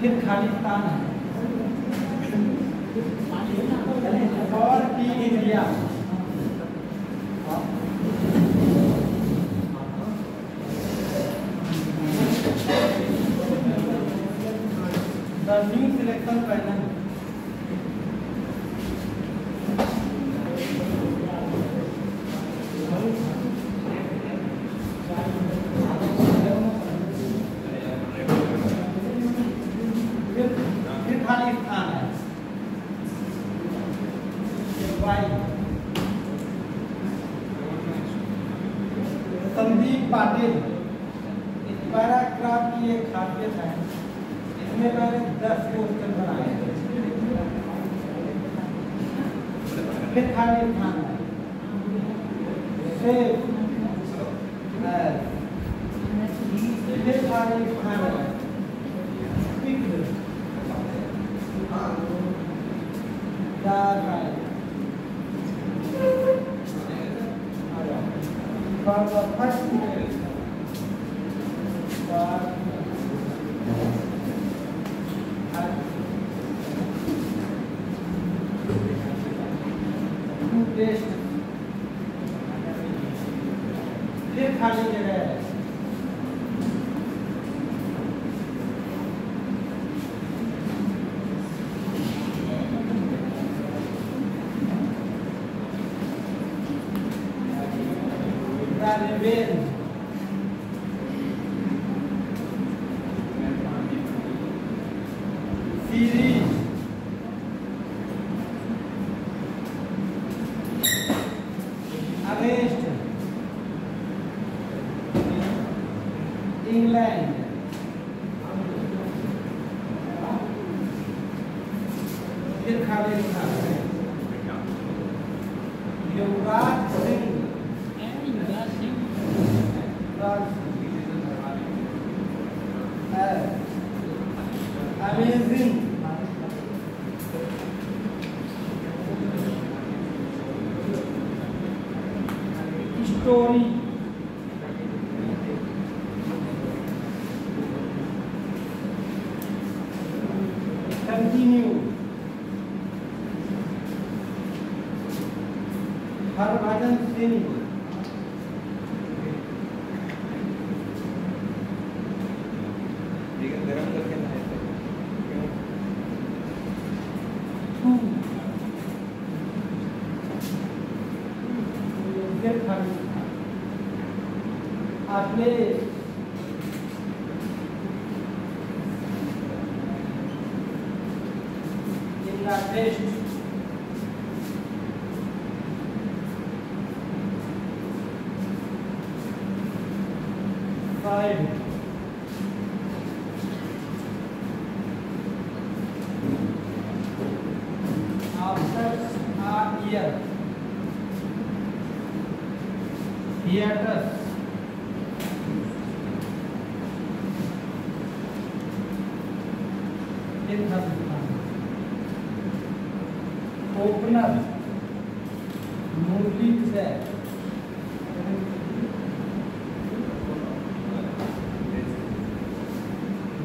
फिर खाली स्थान है और की India the new selection panel Sandeep Patil इस पैराग्राफ की एक खासियत है, इसमें मैंने 10 क्वेश्चन बनाए फिर खाली स्थान है फिर खाली स्थान है for the first टेस्ट फिर खाली जगह है सीरीज अगेंस्ट इंग्लैंड फिर खाली Yuvraj Singh amazing story continue Harbhajan Singh आपने इनका test five options are here here's opener Murali से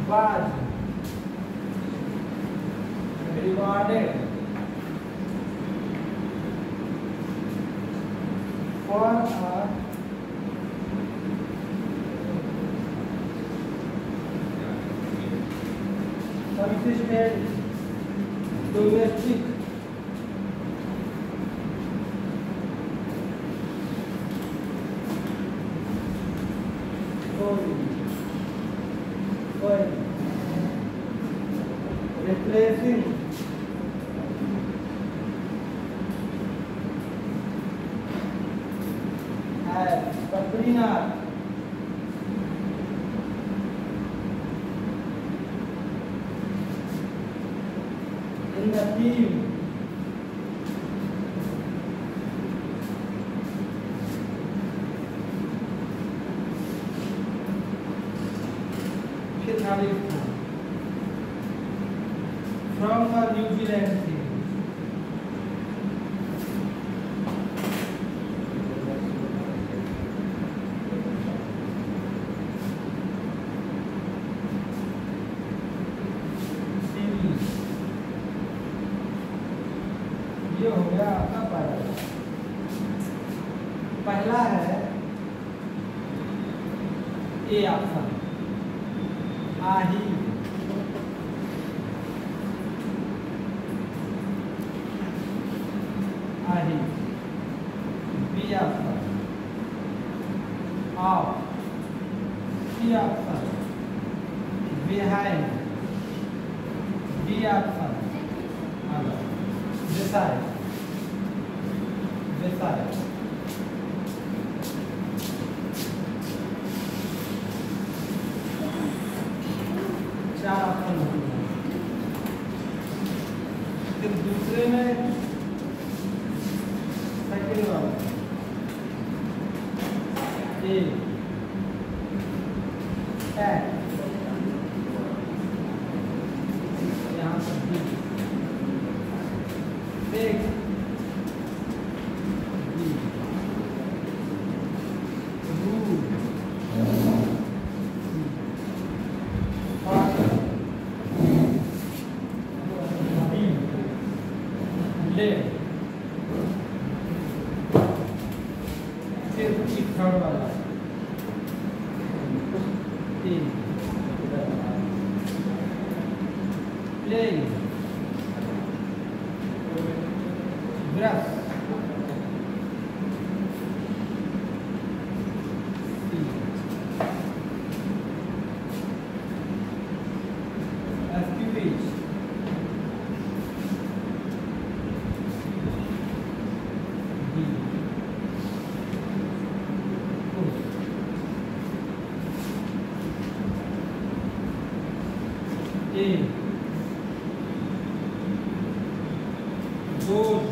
was rewarded for a consistent domestic soil replacing Badrinath in the team from the New Zealand team. ये हो गया आपका पहला है ए ऑप्शन आही आही B option of C option behind D option beside चार ऑप्शन होते हैं। फिर दूसरे में सेकंड वाला ए यहाँ पर big थर्ड वाला playing grass SQH A those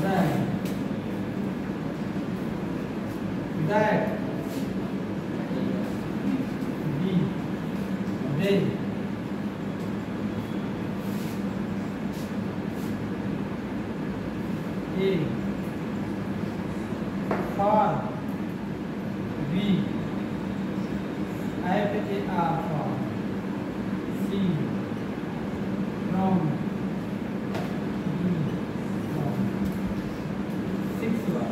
that be they a for we FAR for C from D from 6 1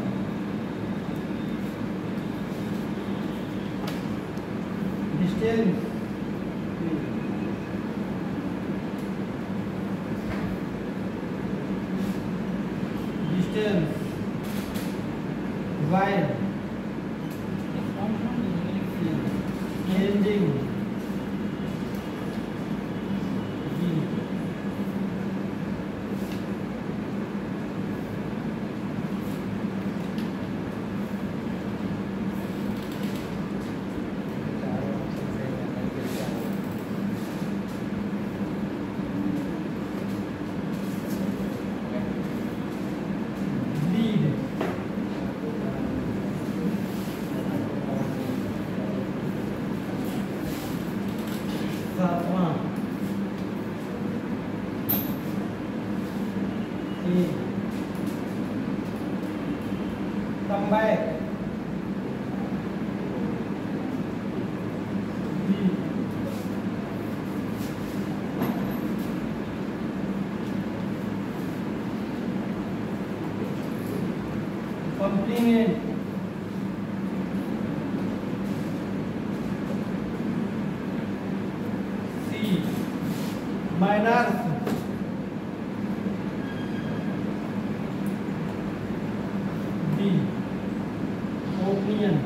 distance while ending come back. B. Complement. C. Minors. D. Opinion.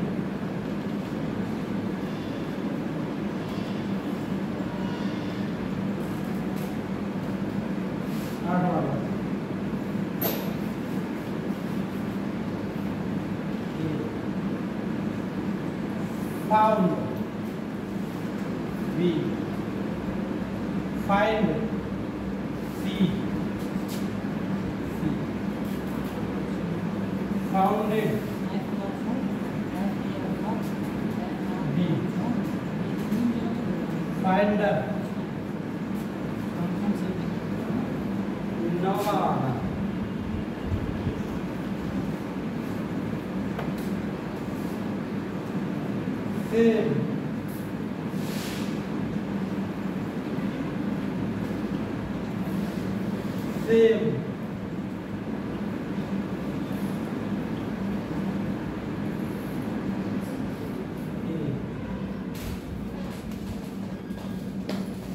Found. B. Find. C. Founded. B. Finder. Innova. Same. Same.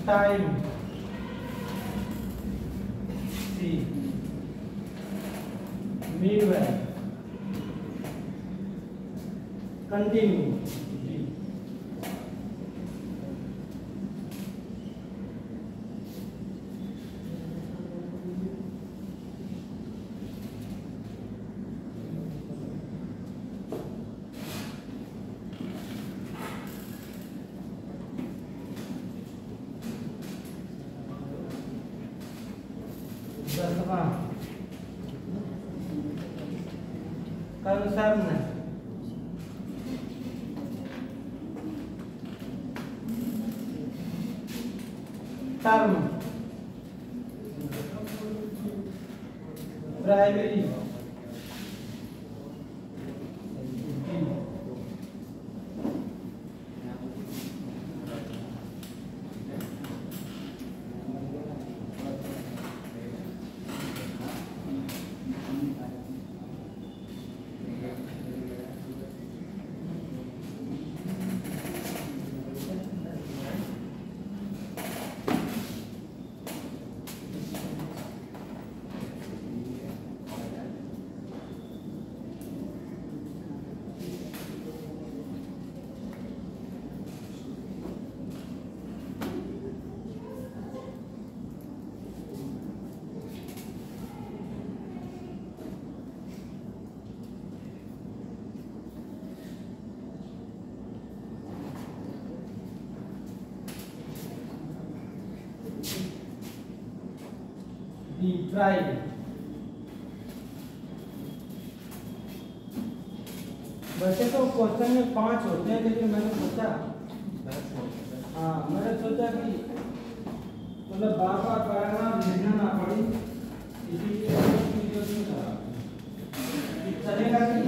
Time. C. Meanwhile. Continue. D. दसवां concern term primary D try वैसे तो question में 5 होते हैं लेकिन मैंने सोचा मैंने सोचा कि मतलब बार बार पैराग्राफ लिखना ना पड़े इसीलिए चलेगा कि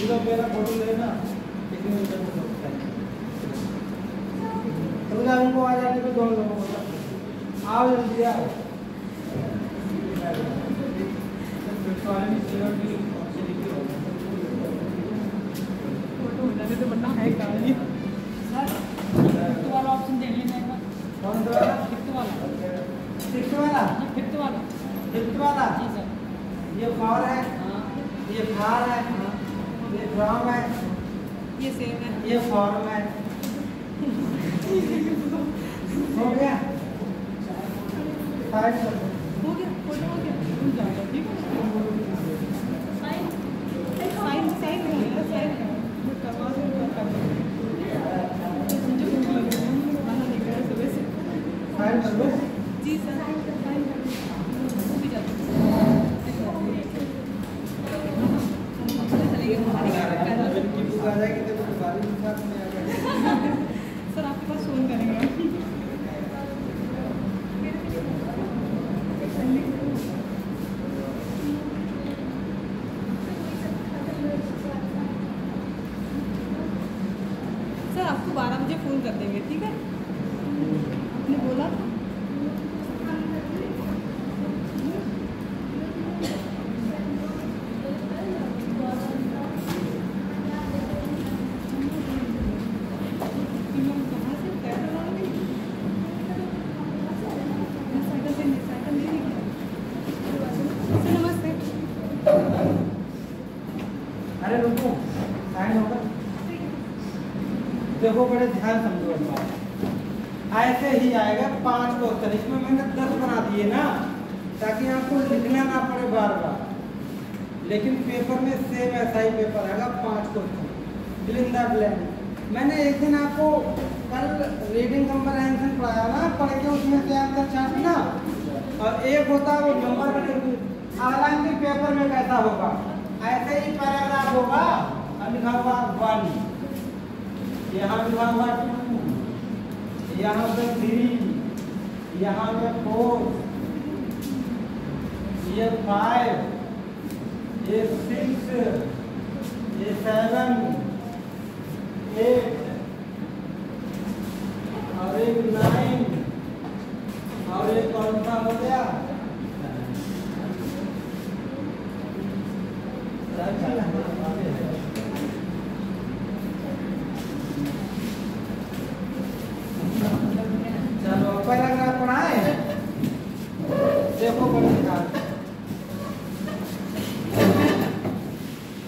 तो मेरा फोटो लेना कितने मीटर में होता है तो ना उनको आ जाने को 2 लोगों को आओ जल्दी आओ वाले में सेवा की फोटो वैसे तो बड़ा है गाड़ी सर। फिफ्थ वाला ऑप्शन दे लेना एक बार। कौन सा वाला? फिफ्थ वाला। सिक्स वाला? जी फिफ्थ वाला। फिफ्थ वाला? जी सर। ये फॉर है, हाँ ये फार है, ये फ्रॉम है, ये सेम है। ये फॉर्म है। हो गया? साइड कर दो। हो गया फोटो हो गया रुक जाएगा ठीक है। साइन साइन साइन है साइन है मैं करवा दूँ कर मुझे भूख लग रही है खाना लेकर आए सुबह से। साइड कर लो। जी सर साइन कर भी जाते आ जाएगी तो बारी के साथ में आ जाएगी। सर आपके पास फोन करेंगे। सर आपको 12 बजे फ़ोन कर देंगे ठीक है। आपने बोला था। अरे रुको, साइन होगा। देखो बड़े ध्यान समझो बात। ऐसे ही आएगा 5 क्वेश्चन, इसमें मैंने 10 बना दिए ना ताकि आपको लिखना ना पड़े बार बार। लेकिन पेपर में सेम ऐसा ही पेपर आएगा 5 question fill in the blank. मैंने एक दिन आपको कल रीडिंग कंप्रहेंशन पढ़ाया ना, पढ़ के उसमें से आंसर छापना, और एक होता है वो नंबर बने। हालांकि पेपर में कैसा होगा, ऐसे ही पैराग्राफ होगा, लिखा हुआ 1, यहाँ लिखा हुआ 2, यहाँ पे 3, यहाँ पे 4, ये 5, ये 6, ये 7, 8 और एक 9 और एक कौन सा हो गया? चलो पैराग्राफ पढ़ाए। देखो बड़ी ध्यान,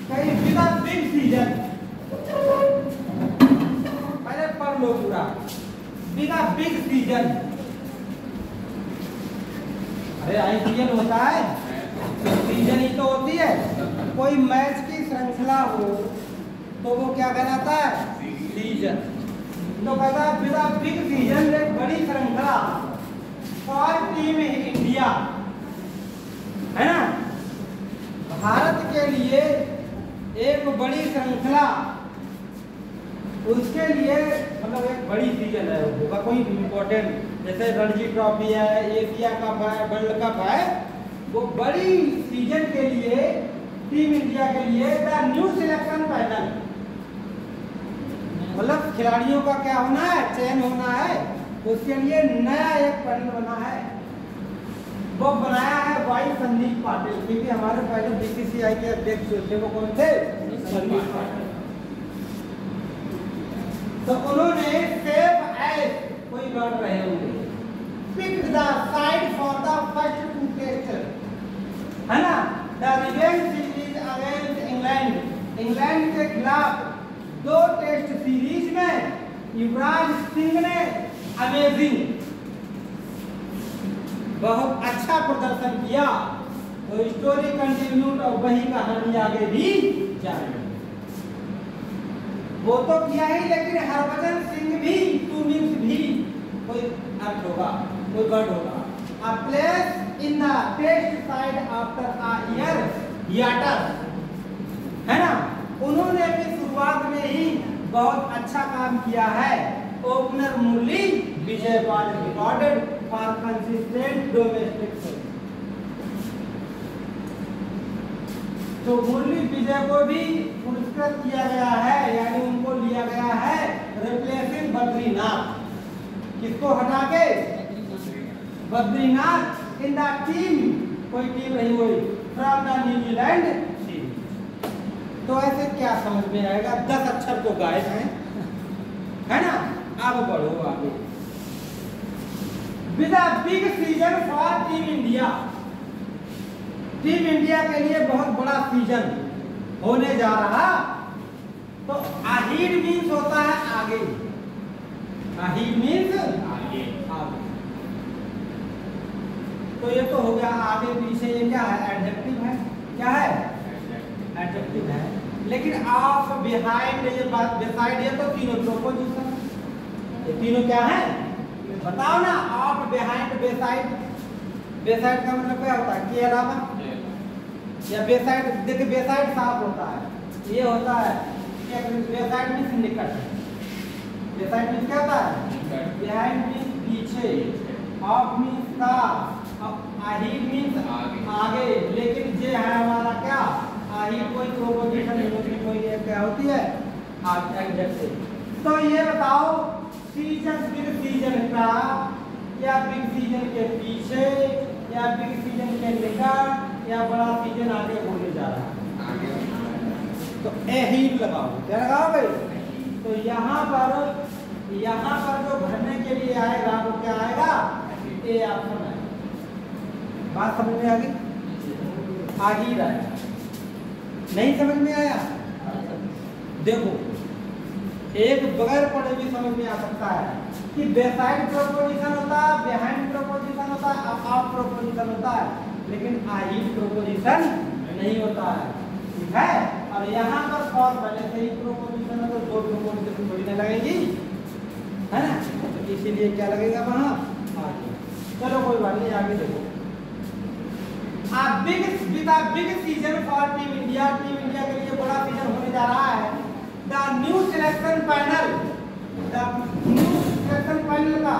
कहीं बिना बिग सीजन, पहले पढ़ लो पूरा। बिना बिग सीजन, अरे आई सीजन होता है, सीजन ही तो होती है। कोई मैच की श्रृंखला हो तो वो क्या कहलाता है? सीजन। तो कहता है बिना बिग सीजन, एक बड़ी श्रृंखला फॉर टीम इंडिया, है ना, भारत के लिए एक बड़ी श्रृंखला, उसके लिए मतलब एक बड़ी सीजन है, होगा कोई इम्पोर्टेंट, जैसे रणजी ट्रॉफी है, एशिया कप है, वर्ल्ड कप है, वो बड़ी सीजन के लिए टीम इंडिया के लिए द न्यू सिलेक्शन पैनल, मतलब खिलाड़ियों का क्या होना है, चयन होना है, उसके लिए नया एक पैनल बना है। वो बनाया है वाई संदीप पाटिल, क्योंकि हमारे पहले बीसीसीआई के अध्यक्ष थे, वो कौन थे? संदीप पाटिल। तो उन्होंने सेव एज कोई वर्ड रहे होंगे, pick the side for the first 2 test, है ना, the revenge series against England, England के खिलाफ 2 टेस्ट सीरीज में युवराज सिंह ने अमेजिंग, बहुत अच्छा प्रदर्शन किया। तो स्टोरी कंटिन्यूड और वही कहानी आगे भी जाएगी। वो तो किया ही, लेकिन हरभजन सिंह भी 2 मीन्स भी कोई अर्थ होगा, कोई वर्ड होगा। A place in the test side after a year hiatus, है ना, उन्होंने भी शुरुआत में ही बहुत अच्छा काम किया है। Opener Murali Vijay was recorded for consistent domestic service. तो मुरली विजय को भी पुरस्कृत किया गया है, यानी उनको लिया गया है रिप्लेसिंग बद्रीनाथ। किसको हटा के? बद्रीनाथ इन द टीम, कोई टीम नहीं हुई, फ्रॉम द न्यूजीलैंड सीरीज। तो ऐसे क्या समझ में आएगा? 10 अक्षर तो गायब हैं, है ना? अब बढ़ो आगे। With a big season for team India, team India के लिए बहुत बड़ा सीजन होने जा रहा। तो अहीड मीन्स होता है आगे, अहीड मीन्स आगे। तो ये तो हो गया आगे पीछे। ये क्या है? एडजेक्टिव है। क्या है? एडजेक्टिव है। लेकिन ऑफ, बिहाइंड, ये बात बिसाइड, ये तो तीनों प्रोपोजिशन। ये तीनों क्या है? बताओ ना। Of, behind, beside. बेसाइड का मतलब क्या होता है? के अलावा। या बेसाइड, देखिए बेसाइड साफ होता है। ये होता है बेसाइड मीन्स निकट। बेसाइड मीन्स क्या होता है? बिहाइंड मीन्स पीछे, ऑफ मीन्स का, अहीड मीन्स आगे। लेकिन जे है हमारा क्या? अहीड कोई प्रोपोजिशन नहीं होती, कोई ये क्या होती है? एडजेक्टिव। तो ये बताओ सीजन, बिग सीजन का, या बिग सीजन के पीछे, या बिग सीजन के निकट, या बड़ा सीजन आगे होने जा रहा है। तो अहीड लगाओ। क्या लगाओ भाई? तो यहाँ पर जो भरने के लिए आएगा वो क्या आएगा? ए ऑप्शन आएगा। बात समझ में आ गई? अहीड आएगा। नहीं समझ में आया? देखो एक बगैर पढ़े भी समझ में आ सकता है कि बेसाइड प्रोपोजिशन होता है, बिहाइंड प्रोपोजिशन होता है, ऑफ प्रोपोजिशन होता है, लेकिन अहीड प्रोपोजिशन नहीं होता है। ठीक है? और यहाँ पर फॉर पहले से ही प्रोपोजिशन है, तो दो प्रोपोजिशन थोड़ी ना लगेगी, है ना? तो इसीलिए क्या लगेगा वहाँ? आगे। चलो कोई बात नहीं, आगे देखो। Big season for team India, team India के लिए बड़ा सीजन होने जा रहा है। द न्यू सिलेक्शन पैनल, का,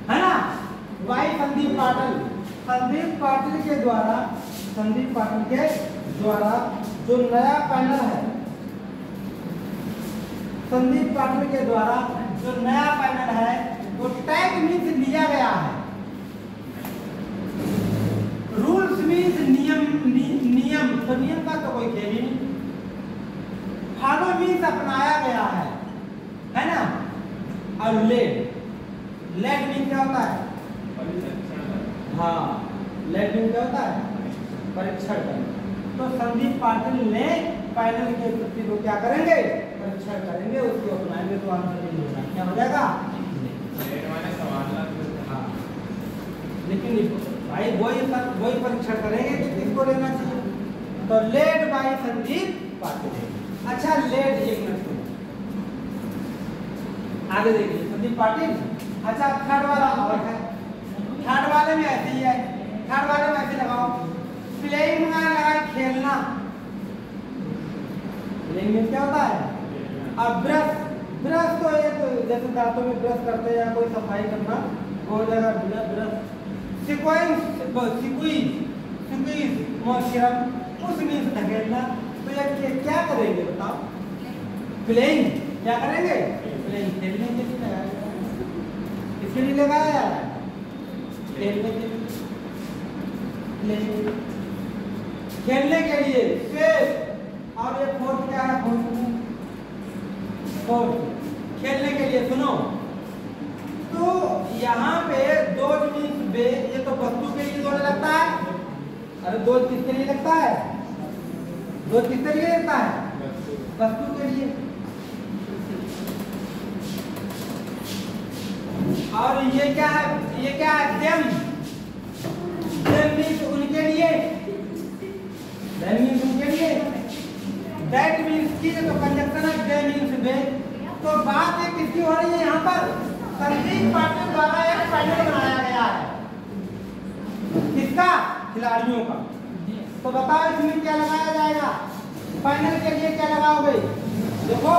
है ना? वाई संदीप पाटिल, संदीप पाटिल के द्वारा जो नया पैनल है, संदीप पाटिल के द्वारा जो नया पैनल है वो टैग मीन्स लिया गया है, रूल्स मीन्स नियम, तो नियम का तो कोई खेल ही नहीं, फॉलो मीन्स अपनाया गया है ना? और लेड मीन्स क्या होता है? हाँ, लेड मीन्स क्या होता है? परीक्षण करना। तो संदीप पाटिल ने पैनल के प्रति को क्या करेंगे? परीक्षण करेंगे, उसको अपनाएंगे, तो आंसर नहीं होगा। क्या हो जाएगा? हाँ, लेकिन भाई वही परीक्षण करेंगे कि किसको लेना चाहिए। तो लेड बाय संदीप पाटिल। अच्छा, लेड एक मिनट सुनो, आगे देखिए संदीप पाटिल। अच्छा, थर्ड वाला और है, थर्ड वाले में ऐसे ही है, थर्ड वाले में ऐसे लगाओ, प्लेइंग में लगा खेलना। प्लेइंग में क्या होता है? अब ब्रश तो ये तो जैसे दांतों में ब्रश करते हैं या कोई सफाई करना, वो जगह ब्रश। सिक्वेंस, मॉइस्चर, उस मीन्स ढकेलना। तो ये क्या करेंगे बताओ? प्लेइंग। क्या करेंगे? प्लेइंग, खेलने के लिए लगाया गया है। इसके लिए लगाया है, खेलने के लिए, खेलने के लिए। सेफ, और ये फोर्थ क्या है? फोर्थ, खेलने के लिए। सुनो, तो यहाँ पे डोज मीन्स बे, ये तो वस्तु के लिए दोनों लगता है। अरे डोज किसके लिए लगता है? डोज किसके लिए लगता है? वस्तु के लिए। और ये क्या है? ये क्या है? देम मीन्स उनके लिए, देम मीन्स उनके लिए, दैट मीन्स की, तो कंजक्शन है दे मीन्स बे। तो बात है किसकी हो रही है यहाँ पर? संदीप पाटिल द्वारा एक पैनल बनाया गया है। किसका? खिलाड़ियों का। तो बताओ इसमें क्या लगाया जाएगा? पैनल के लिए क्या लगाओगे? देखो,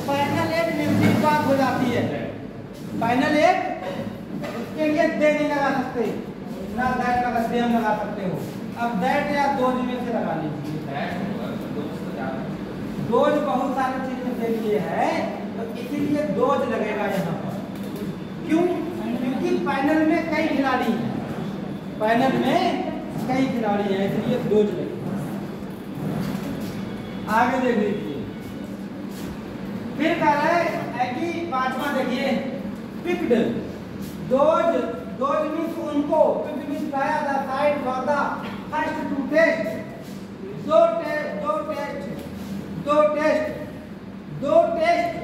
पैनल एक निर्दिष्ट बात हो जाती है। पैनल एक, इसके लिए दे नहीं लगा सकते ना, दैट लगा, देम लगा सकते हो। अब दैट या दोज में से लगा लीजिए। दोज बहुत सारी चीजों के लिए है, तो इसीलिए दोज लगेगा यहाँ पर। क्यों? क्योंकि पैनल में कई खिलाड़ी हैं, पैनल में कई खिलाड़ी हैं, इसलिए दोज लगेगा। आगे देख लीजिए। फिर कह रहे हैं कि पांचवा देखिए, पिक्ड। दोज मीन्स उनको, पिक्ड मीन्स लाया the side for the first two test. दो टेस्ट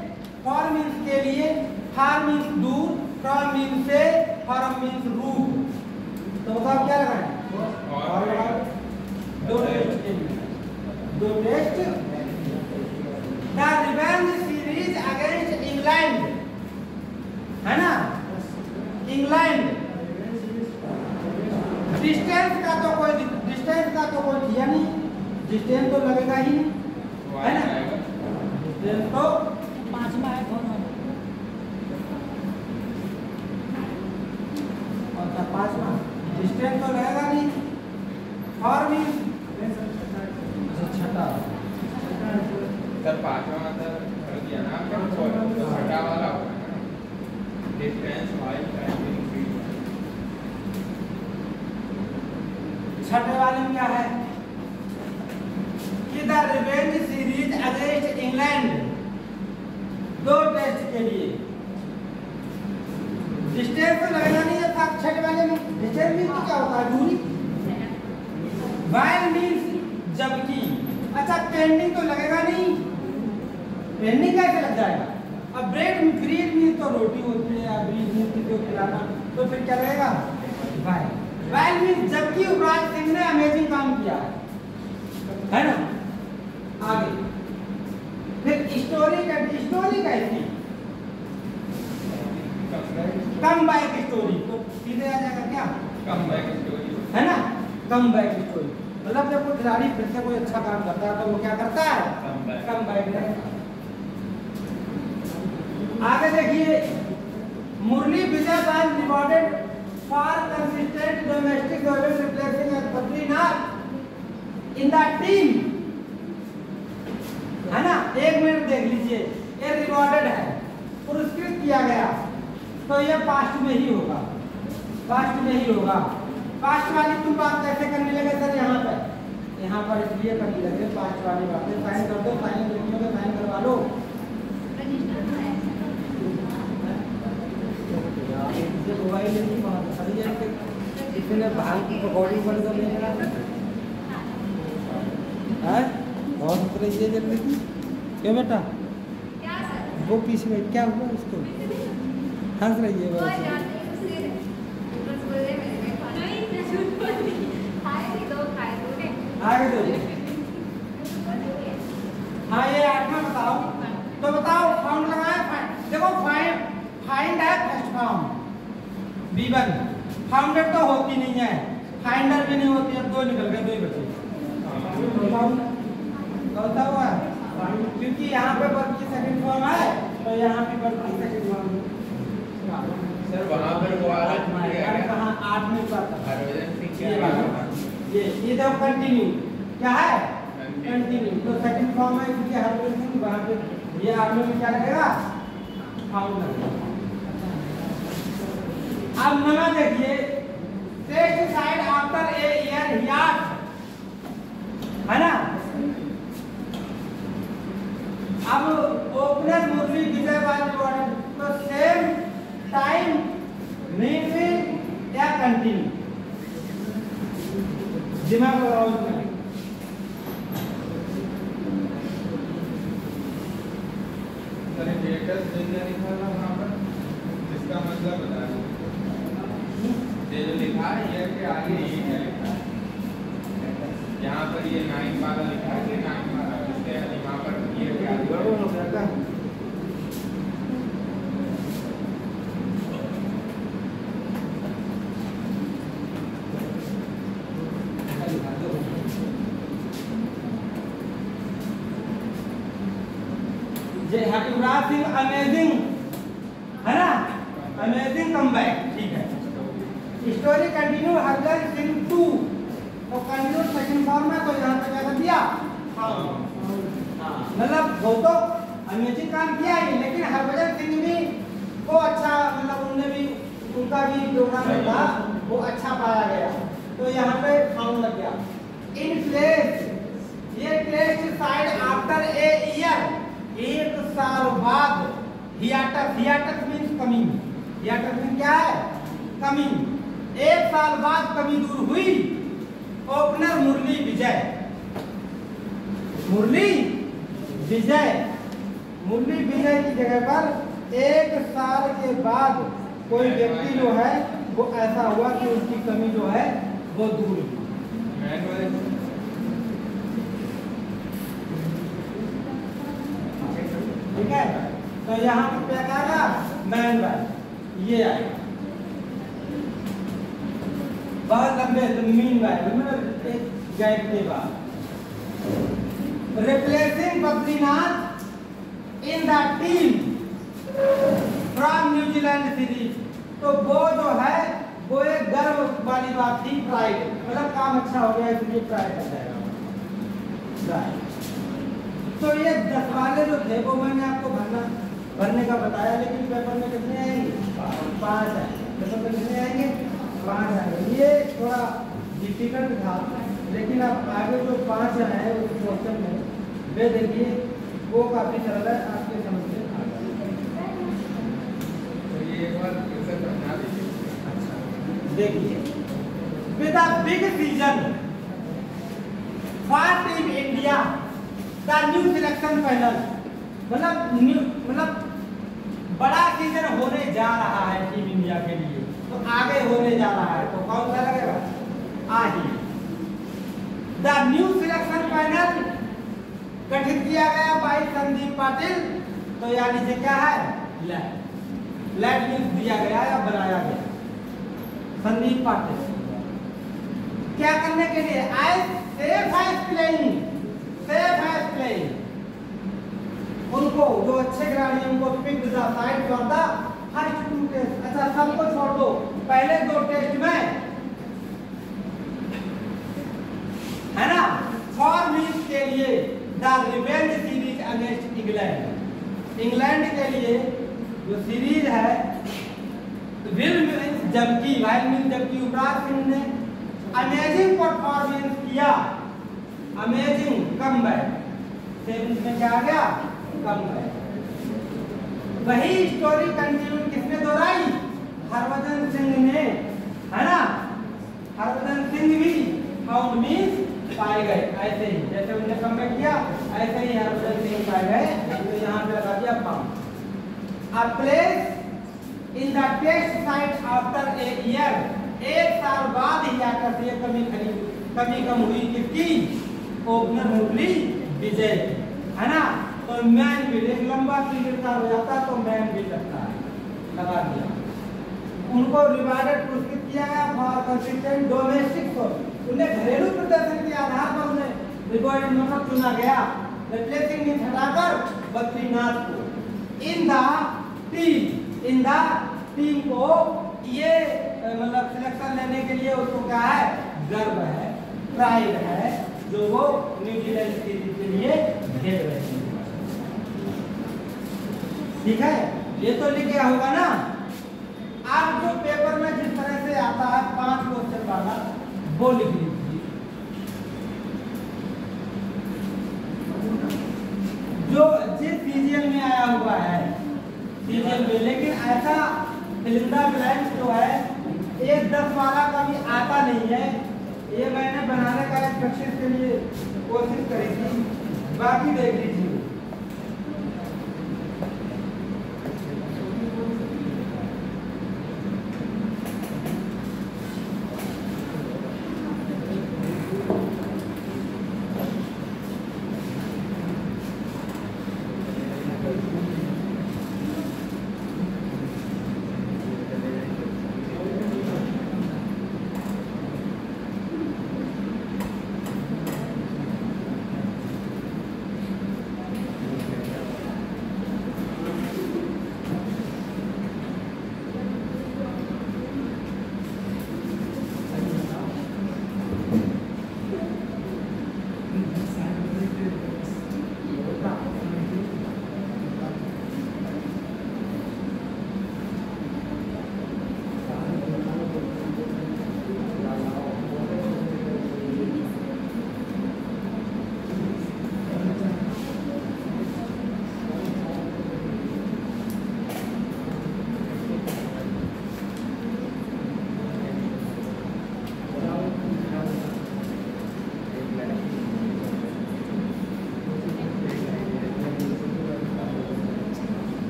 फॉर मीन्स के लिए, फार मीन्स दूर, फ्रॉम मीन्स से, फ्रॉम मीन्स रूट। तो बताओ क्या लगाएं? और लगाओ। दो टेस्ट के लिए, दो test. The revenge series against England, है ना, इंग्लैंड। डिस्टेंस का तो कोई किया नहीं, डिस्टेंस तो लगेगा ही नहीं, है ना। डिस्टेंस तो पांचवा है कौन होगा? और पांचवा डिस्टेंस तो लगेगा नहीं। और भी छठा सर पांचवा मतलब कर दिया ना आपने, तो छठा वाला होगा ना, डिफरेंस वाइज टाइमिंग स्पीड। छठे वाले में क्या है कि the revenge series against England, दो टेस्ट के लिए। डिस्टेंस तो लगना नहीं है। छठे वाले में डिस्टेंस मीन्स क्या होता है? दूरी। वाइल मीन्स जबकि। अच्छा, पेंडिंग तो लगेगा नहीं, पेंडिंग कैसे लग जाएगा? अब ब्रेड मीन्स तो रोटी होती है, ब्रीड मीन्स तो खिलाना, तो फिर क्या लगेगा? वाइल। वाइल मीन्स जबकि युवराज सिंह ने अमेजिंग काम किया है ना। आगे फिर स्टोरी कैसी? Come back story. तो सीधे आ जाएगा क्या? कम बैक स्टोरी, है ना, कम बैक स्टोरी। मतलब जब कोई खिलाड़ी फिर से कोई अच्छा काम करता है तो वो क्या करता है? Come back. आगे देखिए, Murali Vijay was rewarded for consistent domestic service replacing Badrinath in the team, है ना। एक मिनट देख लीजिए, ये रिवॉर्डेड है, पुरस्कृत किया गया, तो ये पास्ट में ही होगा, पास्ट में ही होगा। पास्ट वाली तुम बात कैसे करने लगे सर? यहाँ पर इसलिए करने लगे पास्ट वाली बातें। साइन कर दो, साइन लिखने में साइन करवा लो। मोबाइल इसने भाग की पकौड़ी बन कर लेना है। बहुत रही है जल्दी की। क्यों बेटा? वो पीछे में क्या हुआ उसको? हंस रही है बस। आगे दो। हाँ, ये आठवां बताओ। तो बताओ, फाउंड लगाया। देखो, फाइंड है फर्स्ट फॉर्म B1, फाउंडेड तो होती नहीं है, फाइंडर भी नहीं होती है। दो निकल गए, दो ही बचे। गलता हुआ क्योंकि यहाँ पे वर्ब की सेकंड फॉर्म है, तो यहाँ पे वर्ब की सेकंड फॉर्म। सर वहाँ पर वो आठ कहाँ? 8 में बात ये देखो, कंटिन्यू क्या है? कंटिन्यू। तो सेकंड फॉर्म है क्योंकि हरभजन सिंह, वहाँ पे ये आगे में क्या लगेगा? फाउंड लगेगा। अब नवा देखिए, test side after a year याद, है ना। अब opener Murali Vijay was rewarded, तो सेम टाइम मीन या कंटिन्यू? दिमाग लगाओ इसमें। सर लेटेस्ट दिन लिखा था वहाँ पर, इसका मतलब बता दो। ये जो लिखा है ये के आगे ये क्या लिखा है? यहाँ पर ये 9 वाला लिखा है कि 9 वाला, इसके यहाँ पर ये क्या लिखा है? युवराज सिंह अमेजिंग, है ना, अमेजिंग कमबैक। ठीक है। स्टोरी कंटिन्यू हरभजन सिंह 2, तो कंटिन्यू सेकंड फॉर्म में, तो यहाँ पे क्या कर दिया? मतलब वो तो अमेजिंग काम किया ही, लेकिन हरभजन सिंह भी को अच्छा, मतलब उनने भी, उनका भी प्रोग्राम था वो अच्छा पाया गया, तो यहाँ पे फाउंड लग गया। इन प्लेस ये test side after a year, एक साल बाद हियाटस, हियाटस मीन्स कमी, हियाटस मीन्स क्या है? कमी। एक साल बाद कमी दूर हुई। ओपनर मुरली विजय, मुरली विजय, मुरली विजय की जगह पर एक साल के बाद कोई व्यक्ति जो है वो ऐसा हुआ कि उसकी कमी जो है वो दूर हुई। ठीक है, तो यहाँ पे क्या आएगा? मैन वैल्यू, ये आएगा। बहुत लंबे मीन वैल्यू मतलब एक गैप के बाद। Replacing Badrinath in the team from New Zealand series, तो वो जो है वो एक गर्व वाली बात थी, प्राइड, मतलब काम अच्छा हो गया इसलिए प्राइड कर जाएगा। तो ये 10 वाले जो थे वो मैंने आपको भरने का बताया, लेकिन पेपर में कितने आएंगे? 5 आएंगे। पेपर में कितने आएंगे? 5 आएंगे। ये थोड़ा डिफिकल्ट था, लेकिन आप आगे जो 5 आए उस क्वेश्चन में वे देखिए वो काफी सरल है, आपके समझ में आ जाएगा। तो ये एक बार फिर से समझा दीजिए। देखिए, with a big season for team India the new selection panel, मतलब बड़ा सीजन होने जा रहा है टीम इंडिया के लिए, तो आगे होने जा रहा है, तो कौन सा लगेगा? आही। द न्यू सिलेक्शन पैनल गठित किया गया बाय संदीप पाटिल, तो यानी से क्या है? लैट मीन्स दिया गया या बनाया गया। संदीप पाटिल क्या करने के लिए? I safe as playing, safe as playing, उनको जो अच्छे खिलाड़ी हैं उनको pick the side for the first 2 test. अच्छा, सबको छोड़ दो, पहले 2 टेस्ट में है ना, फॉर मीन्स के लिए the revenge series against England, England के लिए जो सीरीज है विल मीन्स जबकि, वाइल मीन्स जबकि युवराज सिंह ने अमेजिंग परफॉर्मेंस किया, अमेजिंग कमबैक, सेवेंथ में क्या आ गया? कमबैक। वही स्टोरी कंटिन्यू किसने दोहराई? हरभजन सिंह ने, है ना, हरभजन सिंह भी फाउंड मीन्स पाए गए, ऐसे ही जैसे उन्होंने कमबैक किया ऐसे ही हरभजन सिंह पाए गए, तो यहाँ पे लगा दिया found. A place in the test side after a year, एक साल बाद ही आकर से कमी कम हुई किसकी? ओपनर मुरली विजय, है ना, तो मैन भी एक लंबा पीरियड का हो जाता तो मैन भी लगता है, लगा दिया। उनको रिवार्डेड पुरस्कृत किया गया फॉर कंसिस्टेंट डोमेस्टिक सर्विस, उन्हें घरेलू प्रदर्शन के आधार पर उन्हें रिवार्डेड मतलब चुना गया, रिप्लेसिंग मीन्स हटाकर बद्रीनाथ को। इन द टीम को ये मतलब सिलेक्शन लेने के लिए उसको क्या है? गर्व है, प्राइड है, जो वो न्यूजीलैंड सीरीज के लिए खेल रहे हैं। ठीक है, ये तो लिख गया होगा ना। आप जो पेपर में जिस तरह से आता है 5 क्वेश्चन वाला वो लिख लीजिए। जो जिस सीरियल में आया हुआ है सीरियल में, लेकिन ऐसा फिल्मदा ब्लैंक जो है एक 10 वाला कभी आता नहीं है। ये मैंने बनाने का एक प्रैक्टिस के लिए कोशिश करी थी, बाकी देख लीजिए।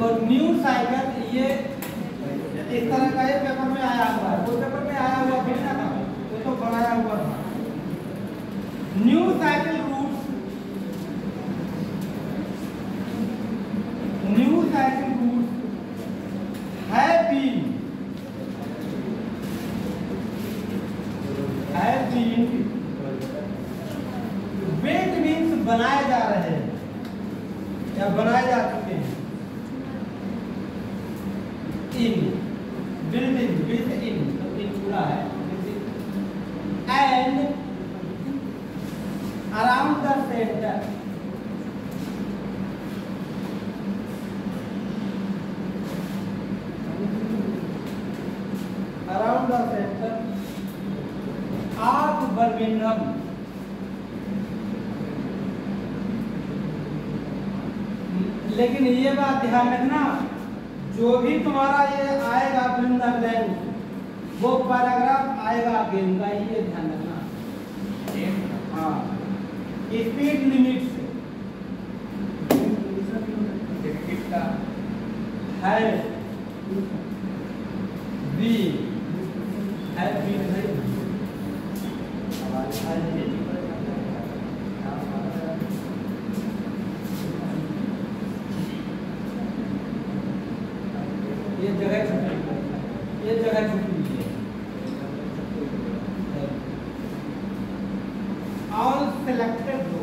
और न्यू साइकिल ये इस तरह का ये पेपर में आया हुआ है, वो पेपर में आया हुआ भी ना था, वो तो बनाया हुआ था। New cycle routes, new cycle routes have been built means बनाए जा रहे हैं या बनाए जा चुके हैं। in built in तो in पूरा है, and around the center of Birmingham लेकिन ये बात ध्यान रखना, जो भी तुम्हारा ये आएगा वृंदावन वो पैराग्राफ आएगा गेम का, ये ध्यान रखना। हाँ, स्पीड लिमिट से है बी है बी ये जगह छुपी, ये जगह छुपी है। All selected low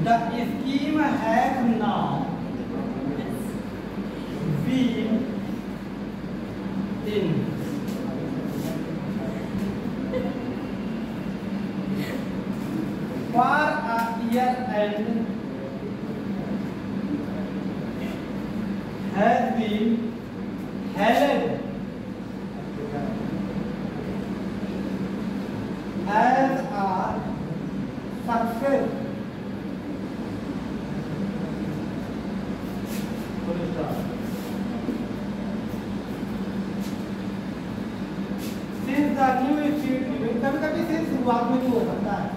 the scheme has now been in for a year and has been held as a success since the new street limit, कभी-कभी से शुरुआत में भी हो सकता है।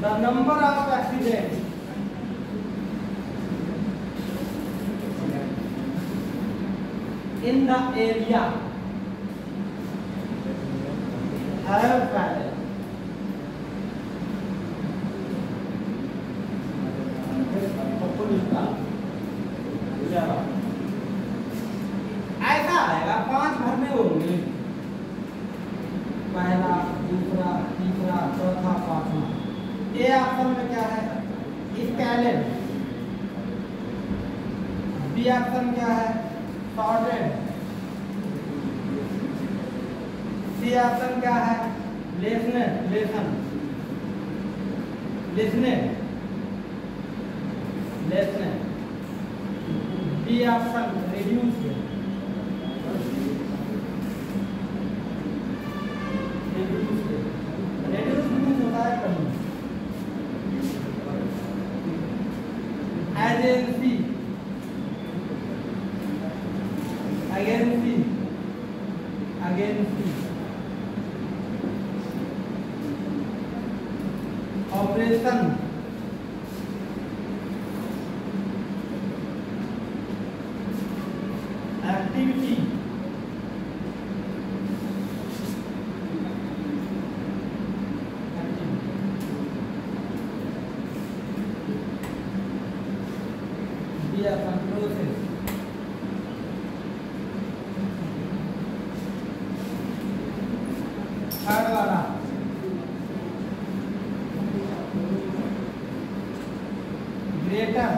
The number of accidents in the area have fallen. ऐसा आएगा, 5 भरने होंगे, पहला, दूसरा, तीसरा, चौथा, पांचवा। ए ऑप्शन में क्या है? स्कैलेड। बी ऑप्शन क्या है? सॉर्टेड। सी ऑप्शन क्या है? Listened, listen, listened, listened. D option reduce, reduce means होता है कम। Agency, agency, agency. Operation, activity, process. Third वाला ग्रेटर,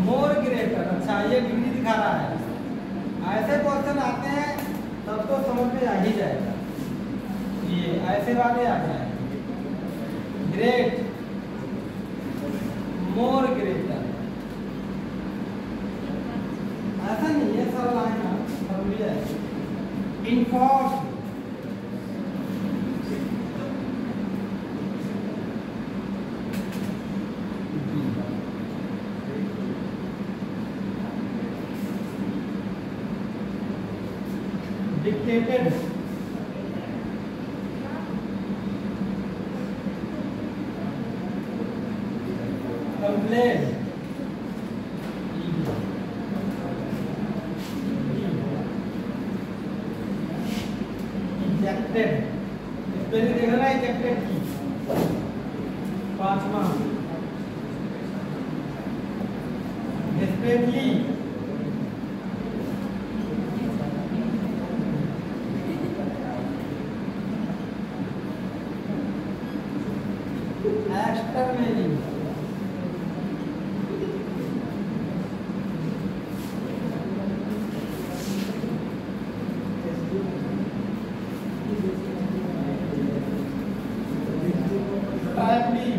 मोर ग्रेटर। अच्छा, ये डिग्री दिखा रहा है। ऐसे क्वेश्चन आते हैं तब तो समझ में आ ही जाएगा, ये ऐसे वाले आ जाए। ग्रेट, मोर ग्रेटर, ऐसा नहीं है, सरल आएगा, सरल भी है। इन्फोर्स डिक्टेटेड कंप्लेन इजेक्टेड, पहले देखा ना इजेक्टेड की। पांचवा डेस्परेटली एक्सटर्नली टाइपली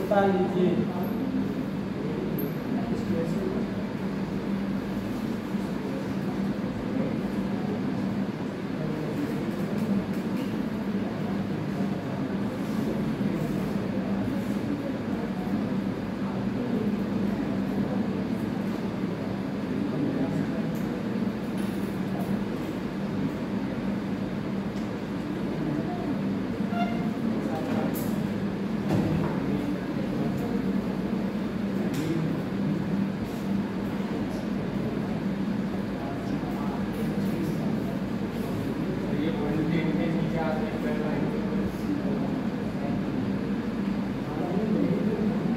बता लीजिए।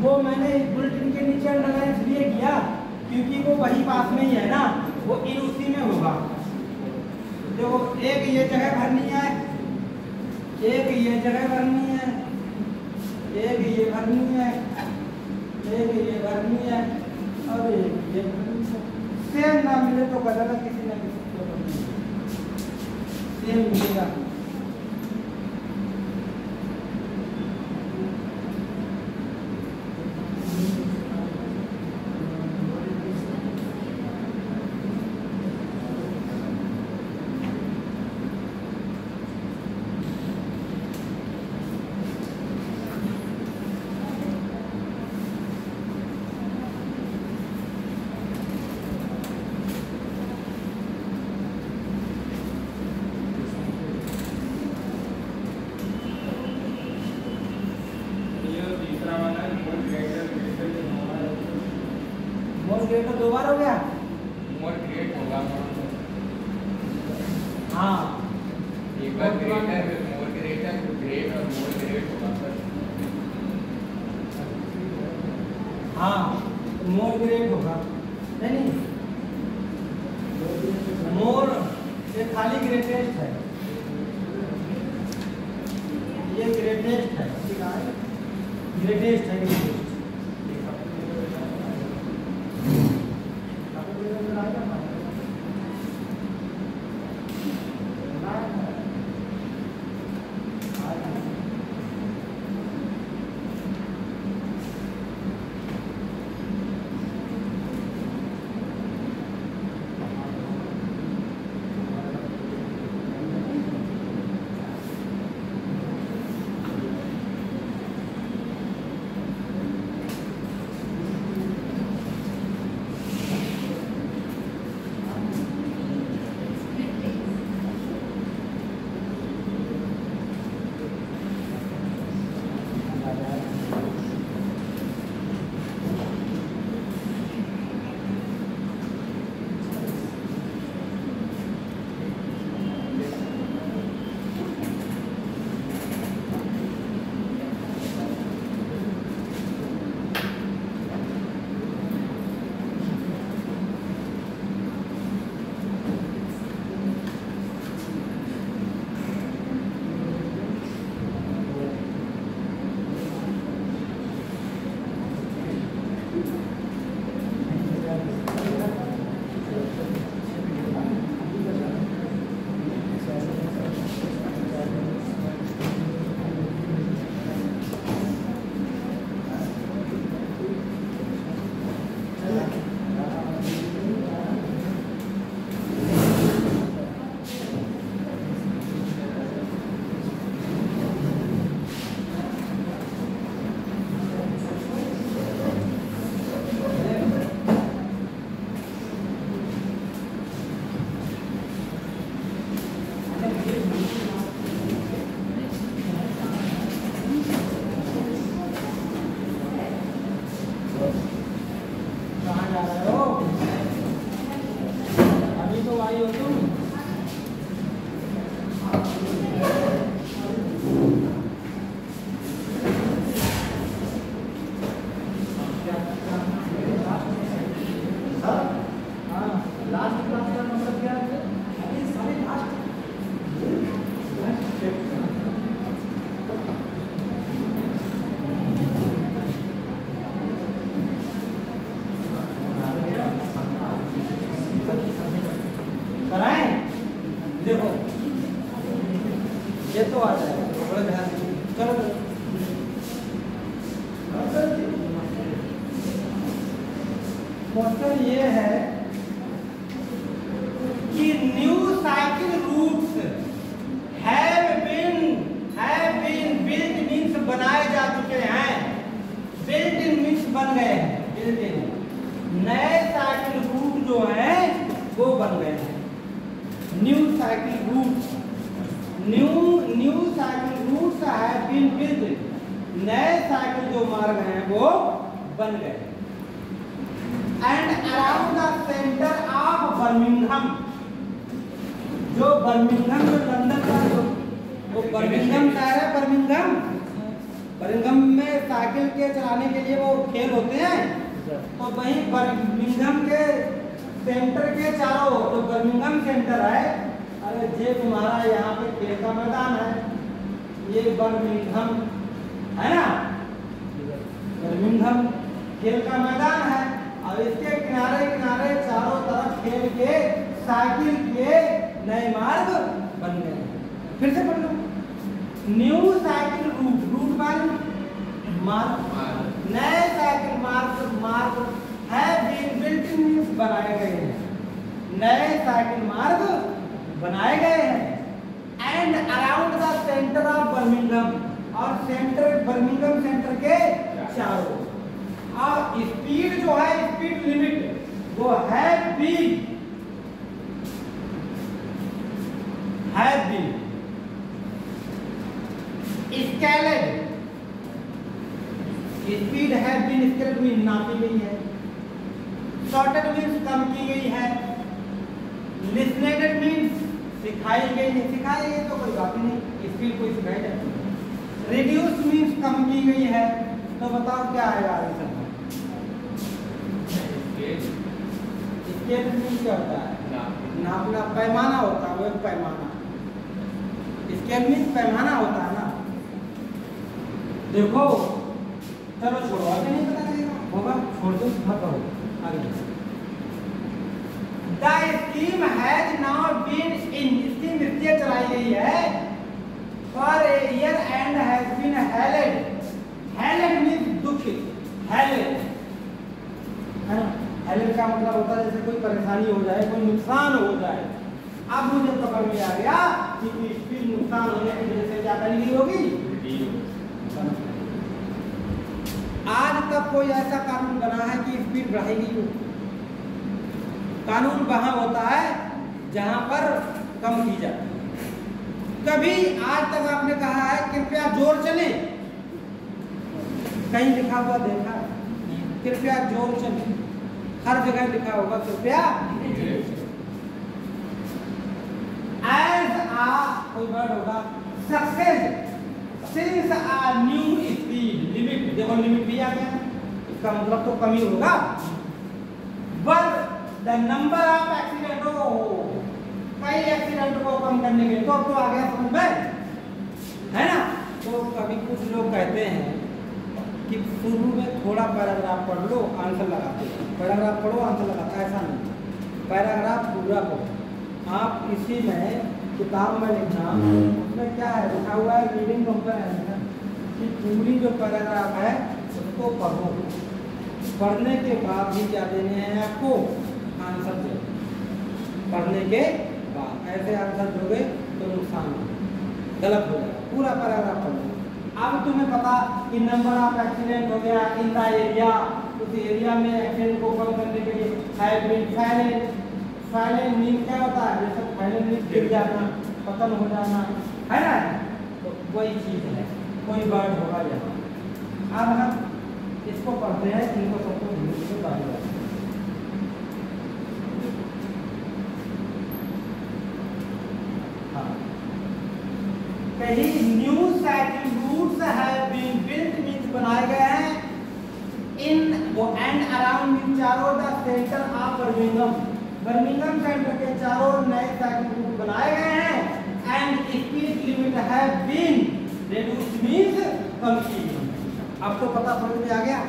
वो मैंने बुलेटिन के नीचे अंडरलाइन इसलिए किया क्योंकि वो वही पास में ही है ना, वो इन उसी में होगा। देखो एक ये जगह भरनी है, एक ये जगह भरनी है, एक ये भरनी है, एक ये भरनी है और एक ये भरनी है। सेम ना मिले तो बदला किसी ना किसी को सेम मिलेगा। मोर ग्रेटर दो बार हो गया। मोर ग्रेट होगा, हाँ एक बार ग्रेटर मोर ग्रेटर ग्रेट और मोर ग्रेट होगा सर। हाँ मोर ग्रेट होगा, नहीं मोर ये खाली ग्रेटेस्ट है, ये ग्रेटेस्ट है, ग्रेटेस्ट है, ग्रेटेस्ट। क्वेश्चन ये है कि new cycle routes have been built means बनाए जा चुके हैं, बिल्ट इन मीन्स बन गए हैं, बिल्ट इन नए साइकिल रूट जो हैं वो बन गए हैं। New cycle routes, new cycle routes have been built, नए साइकिल जो मार्ग हैं वो बन गए। And around the centre of Birmingham, जो बर्मिंघम जो लंदन का जो वो बर्मिंघम शहर है, बर्मिंघम में साइकिल के चलाने के लिए वो खेल होते हैं, तो वही बर्मिंघम के सेंटर के चारों, जो बर्मिंघम सेंटर है, अरे जे तुम्हारा यहाँ पे खेल का मैदान है, ये बर्मिंघम है ना, बर्मिंघम खेल का मैदान है, और इसके किनारे किनारे चारों तरफ खेल के साइकिल के नए मार्ग बन गए। फिर से पढ़ लो, न्यू साइकिल रूट, रूट मार्ग, नए साइकिल मार्ग है बीन बिल्ट इन, बनाए गए हैं, नए साइकिल मार्ग बनाए गए हैं। And around the centre of Birmingham, और सेंटर बर्मिंघम सेंटर के चारों, और स्पीड जो है, स्पीड लिमिट वो है बीन स्केलेड, स्पीड है बीन स्केलेड मीन नापी गई है, शॉर्टेड मीन्स कम की गई है, लिसनेटेड मीन्स सिखाई गई है, सिखाई गई तो कोई बात नहीं, स्पीड कोई सिखाई जाती है, रिड्यूस मीन्स कम की गई है, तो बताओ क्या आएगा आगे सब? स्केल मीन्स क्या होता है? नापना, पैमाना होता है, वो एक पैमाना, स्केल मीन्स पैमाना होता है ना। देखो चलो छोड़ो, आगे नहीं पता चलेगा, होगा छोड़ दो, मत पढ़ो आगे। The scheme has now been in, scheme इसलिए चलाई गई है for a year and has been hailed, hailed means दुखित, हेलेड है ना, हेलेड का मतलब होता है जैसे कोई परेशानी हो जाए, कोई नुकसान हो जाए। अब मुझे पकड़ में आ गया कि स्पीड नुकसान होने की वजह से क्या करी गई होगी। आज तक कोई ऐसा कानून बना है कि स्पीड बढ़ाएगी हो? कानून वहां होता है जहां पर कम की जाती है। कभी आज तक आपने कहा है कृपया जोर चले, कहीं लिखा हुआ देखा है? कृपया जोर चले, हर जगह लिखा होगा कृपया। एज आ कोई वर्ड होगा, सक्सेस सिंस आ न्यू स्पीड लिमिट, देखो लिमिट भी आ गया, इसका मतलब तो कमी होगा। But the number of accident, कई एक्सीडेंट को कम करने के लिए तो आ गया समझ में, है ना। तो कभी कुछ लोग कहते हैं कि शुरू में थोड़ा पैराग्राफ पढ़ लो, आंसर लगाते हो, पैराग्राफ पढ़ो आंसर लगाता, ऐसा नहीं, पैराग्राफ पूरा पढ़ो। आप इसी में किताब में लिखना, उसमें क्या है लिखा हुआ है, रीडिंग कंपेरिजन, कि पूरी जो पैराग्राफ है उसको पढ़ो, पढ़ने के बाद भी क्या देने हैं आपको, आंसर दे, पढ़ने के बाद ऐसे आंसर दोगे तो नुकसान गलत हो जाएगा, पूरा पैराग्राफ पढ़ो। अब तुम्हें पता कि नंबर ऑफ एक्सीडेंट हो गया इन द एरिया, उस एरिया में एक्सीडेंट को कम करने के लिए हैव बीन फाइलेंट, फाइलेंट मीन क्या होता है, जैसे फाइलेंट मीन गिर जाना, पतन हो जाना, है ना, तो वही चीज है, कोई वर्ड होगा यहाँ। अब हम इसको पढ़ते हैं, इनको सबको हिंदी से पढ़ेगा। हाँ, कहीं new cycle routes have been built means बनाए गए हैं, इन वो एंड अराउंड मीन चारों the centre of Birmingham, Birmingham centre के चारों नए साइकिल रूट बनाए गए हैं। And speed limit have been reduce means कम की। अब तो पता समझ में आ गया,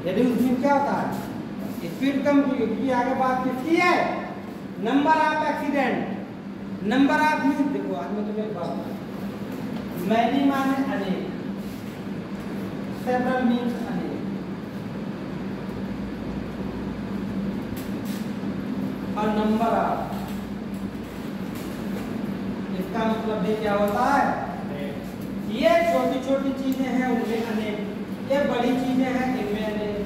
रिड्यूस मीन क्या होता है, स्पीड कम की। आगे बात किसकी है, number of accident, number of means, देखो आज मैं तुम्हें एक बात बताऊं, मैनी माने अनेक, सेवरल मीन्स अनेक, और नंबर ऑफ। इसका मतलब ये क्या होता है, ये छोटी छोटी चीजें हैं उनमें अनेक, ये बड़ी चीजें हैं इनमें अनेक,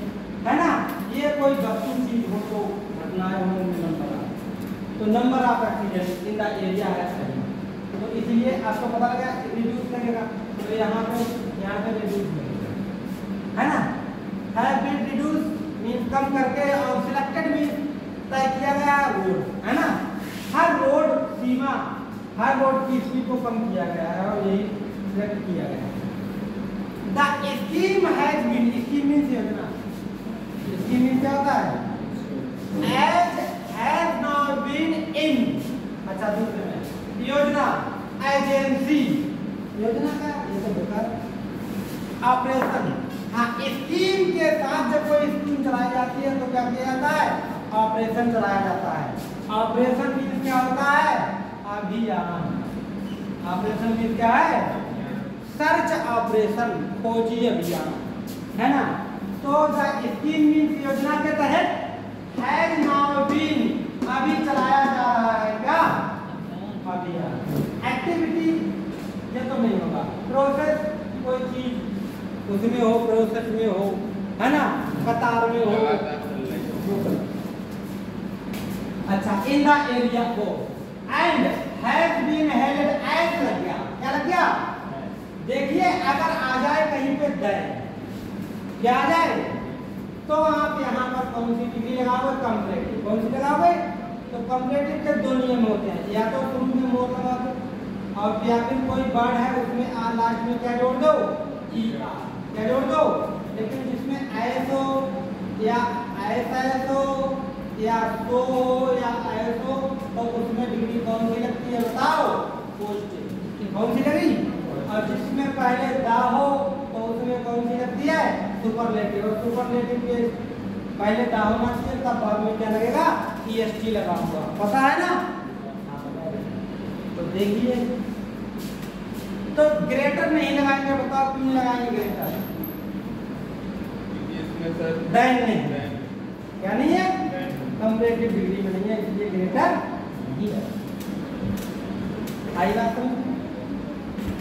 है ना। ये कोई वस्तु चीज हो तो घटनाएं हो उनमें नंबर ऑफ। तो number of accident in the area है सही। तो इसलिए आपको पता लगा रिड्यूस लगेगा, तो यहाँ पे रिड्यूस लगेगा, है ना। हैव बीन रिड्यूस मींस कम करके, और सिलेक्टेड मींस तय किया गया रोड, है ना। हर रोड सीमा, हर रोड की स्पीड को कम किया गया है और यही सिलेक्ट किया गया है। The scheme has been, scheme means योजना, स्कीम मींस क्या होता है, हैज नाउ बीन इन, अच्छा दूसरे में योजना, एजेंसी, योजना का ये तो बेकार, ऑपरेशन। हाँ, स्कीम के साथ जब कोई स्कीम चलाई जाती है तो क्या किया जाता है, ऑपरेशन चलाया जाता है। ऑपरेशन मींस क्या होता है, अभियान। ऑपरेशन मींस क्या है, सर्च ऑपरेशन, खोजी अभियान, है ना। तो द स्कीम मींस योजना के तहत, हैज नाउ बीन अभी चलाया जा रहा है क्या, अभियान। एक्टिविटी ये तो नहीं होगा, प्रोसेस कोई चीज उसमें हो, प्रोसेस में हो, है ना, कतार में हो। अच्छा, इन द एरिया को, and has been held as लग गया, क्या लग गया, देखिए अगर आ जाए कहीं पे दे, क्या आ जाए, तो आप यहाँ पर कौन सी डिग्री लगाओगे, कंपैरेटिव। कौन सी लगाओगे, तो कंपैरेटिव के दो नियम होते हैं, या तो शुरू में मोर लगा दो, और या फिर कोई वर्ड है उसमें आ लास्ट में क्या जोड़ दो, ई आ, क्या जोड़ दो। लेकिन जिसमें एस हो या एस हो या सो हो या एस हो, तो उसमें डिग्री कौन सी लगती है बताओ, पोस्टिव। कौन सी लगी, और जिसमें पहले दा हो तो उसमें कौन सी लगती है, सुपरलेटिव। और सुपरलेटिव के पहले दा होना चाहिए, तब बाद में क्या लगेगा, ईएसटी लगा हुआ, पता है ना। तो देखिए, तो ग्रेटर नहीं लगाएंगे, बताओ क्यों लगाएंगे ग्रेटर, देन नहीं, क्या नहीं है, कंपैरेटिव डिग्री में नहीं है, इसलिए ग्रेटर नहीं है। आई बात समझ,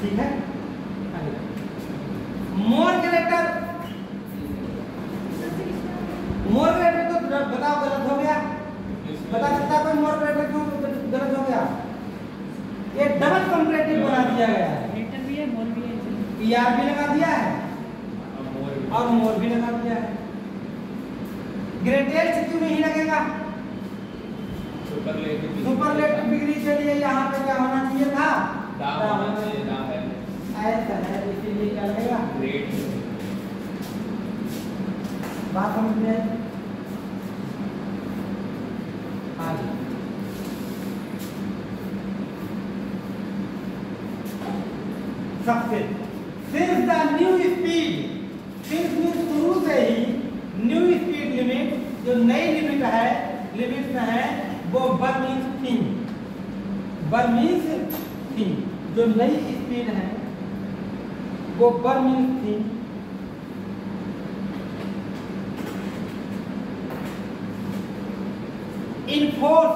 ठीक है। मोर ग्रेटर, मोर ग्रेटर तो बताओ गलत हो गया, बता सकता कोई मोर ग्रेटर क्यों गलत हो गया, ये डबल कंपैरेटिव बना दिया गया है, ग्रेटर भी है, मोर भी है, पीआर भी लगा दिया है और मोर भी लगा दिया है। ग्रेटेस्ट क्यों नहीं लगेगा, सुपरलेटिव डिग्री के लिए यहाँ पे क्या होना चाहिए था, दा होना चाहिए, दा है, ऐसा है, इसीलिए क्या लगेगा, ग्रेट। बात समझ में आई। आगे सबसे since the new speed, since means शुरू से ही, न्यू स्पीड लिमिट जो नई लिमिट है, लिमिट है वो बर मींस थिंग, बर मींस थिंग, जो नई स्पीड है वो बर मींस थिंग। इनफोर्स,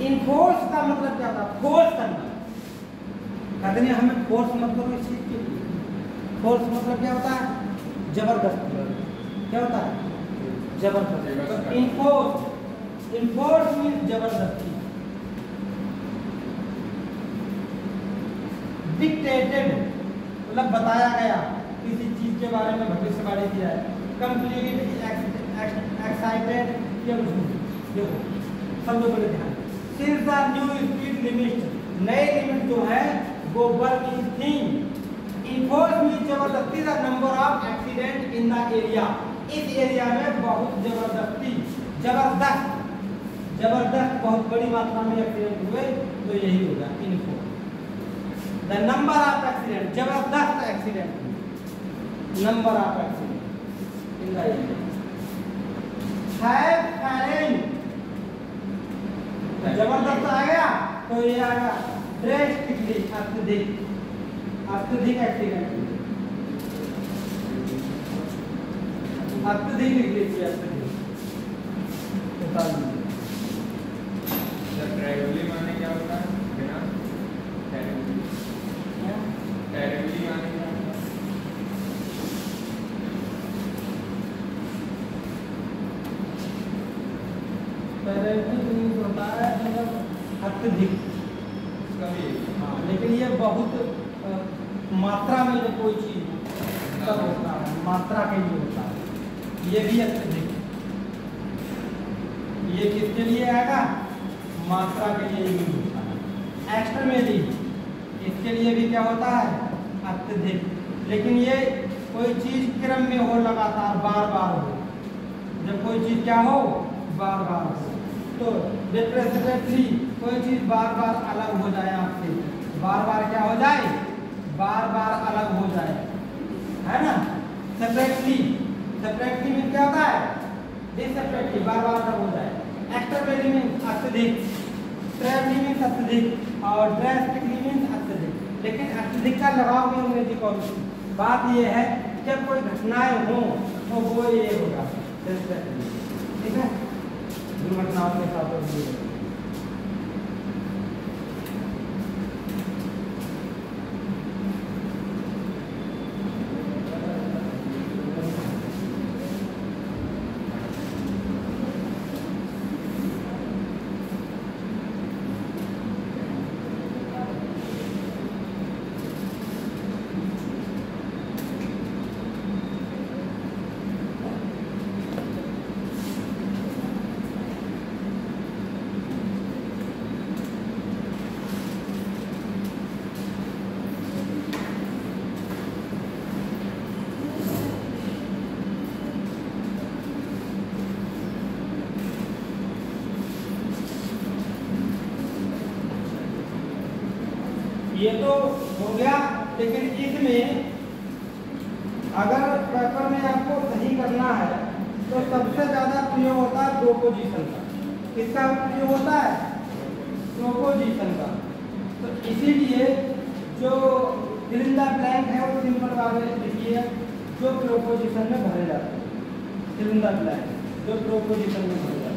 इनफोर्स का मतलब क्या था, फोर्स करना। कहते हैं हमें फोर्स मत करो इस चीज के लिए, फोर्स मतलब क्या होता है, जबरदस्ती, क्या होता है, जबरदस्ती। इनफोर्स, इनफोर्स मींस जबरदस्ती। डिक्टेटेड मतलब बताया गया, किसी चीज के बारे में भविष्यवाणी किया है। कंप्लीट, एक्साइटेड, ये देखो समझो बड़े ध्यान। Since the new speed limit, नई लिमिट जो है वो बर मींस थिंग, इनफोर्स मींस जबरदस्ती, the number of accident in the area, इस एरिया में बहुत जबरदस्ती, जबरदस्त, जबरदस्त बहुत बड़ी मात्रा में एक्सीडेंट हुए, तो यही होगा enforce. The number of accident, जबरदस्त एक्सीडेंट, नंबर ऑफ एक्सीडेंट। जबरदस्त आ गया तो ये आ गया ड्रेस्टिकली, अत्यधिक, अत्यधिक एक्टिविटी, अत्यधिक लिख लीजिए, अत्यधिक। ट्रेवली माने क्या होता है? बिना टेरिबली, टेरिबली माने क्या होता है? टेरिबली होता है मतलब अत्यधिक, कभी हाँ, लेकिन ये बहुत मात्रा में जो कोई चीज तब होता है, मात्रा के लिए होता है। ये भी अत्यधिक, ये किसके लिए आएगा? मात्रा के लिए यूज होता है। एक्सट्रीमली, इसके लिए भी क्या होता है? अत्यधिक, लेकिन ये कोई चीज क्रम में हो लगातार, बार बार हो। जब कोई चीज क्या हो? बार बार हो। तो रिप्रेजेंटेटिवली कोई चीज बार बार अलग हो जाए आपसे, बार बार क्या हो जाए? बार बार अलग हो जाए, है ना? सेपरेटली, सेपरेटली में क्या होता है? डिसेपरेटली, बार बार अलग हो जाए। एक्स्ट्रावेली में अत्यधिक, ट्रेवली में अत्यधिक, और ड्रेस्टिकली में अत्यधिक। लेकिन अत्यधिक का लगाव में अंग्रेजी कौन सी? बात ये है जब कोई घटनाएं हो तो वो ये होगा, ठीक है? दुर्घटनाओं के साथ होगी। ये तो हो गया, लेकिन इसमें अगर पेपर में आपको सही करना है तो सबसे ज्यादा प्रयोग होता है प्रोपोजिशन का। किसका प्रयोग होता है? प्रोपोजिशन का। तो इसीलिए जो फिल इन द ब्लैंक है वो सिंपल वाले लिखिए जो प्रोपोजिशन में भरे जाते हैं। फिल इन द ब्लैंक जो प्रोपोजिशन में भरे जाते हैं।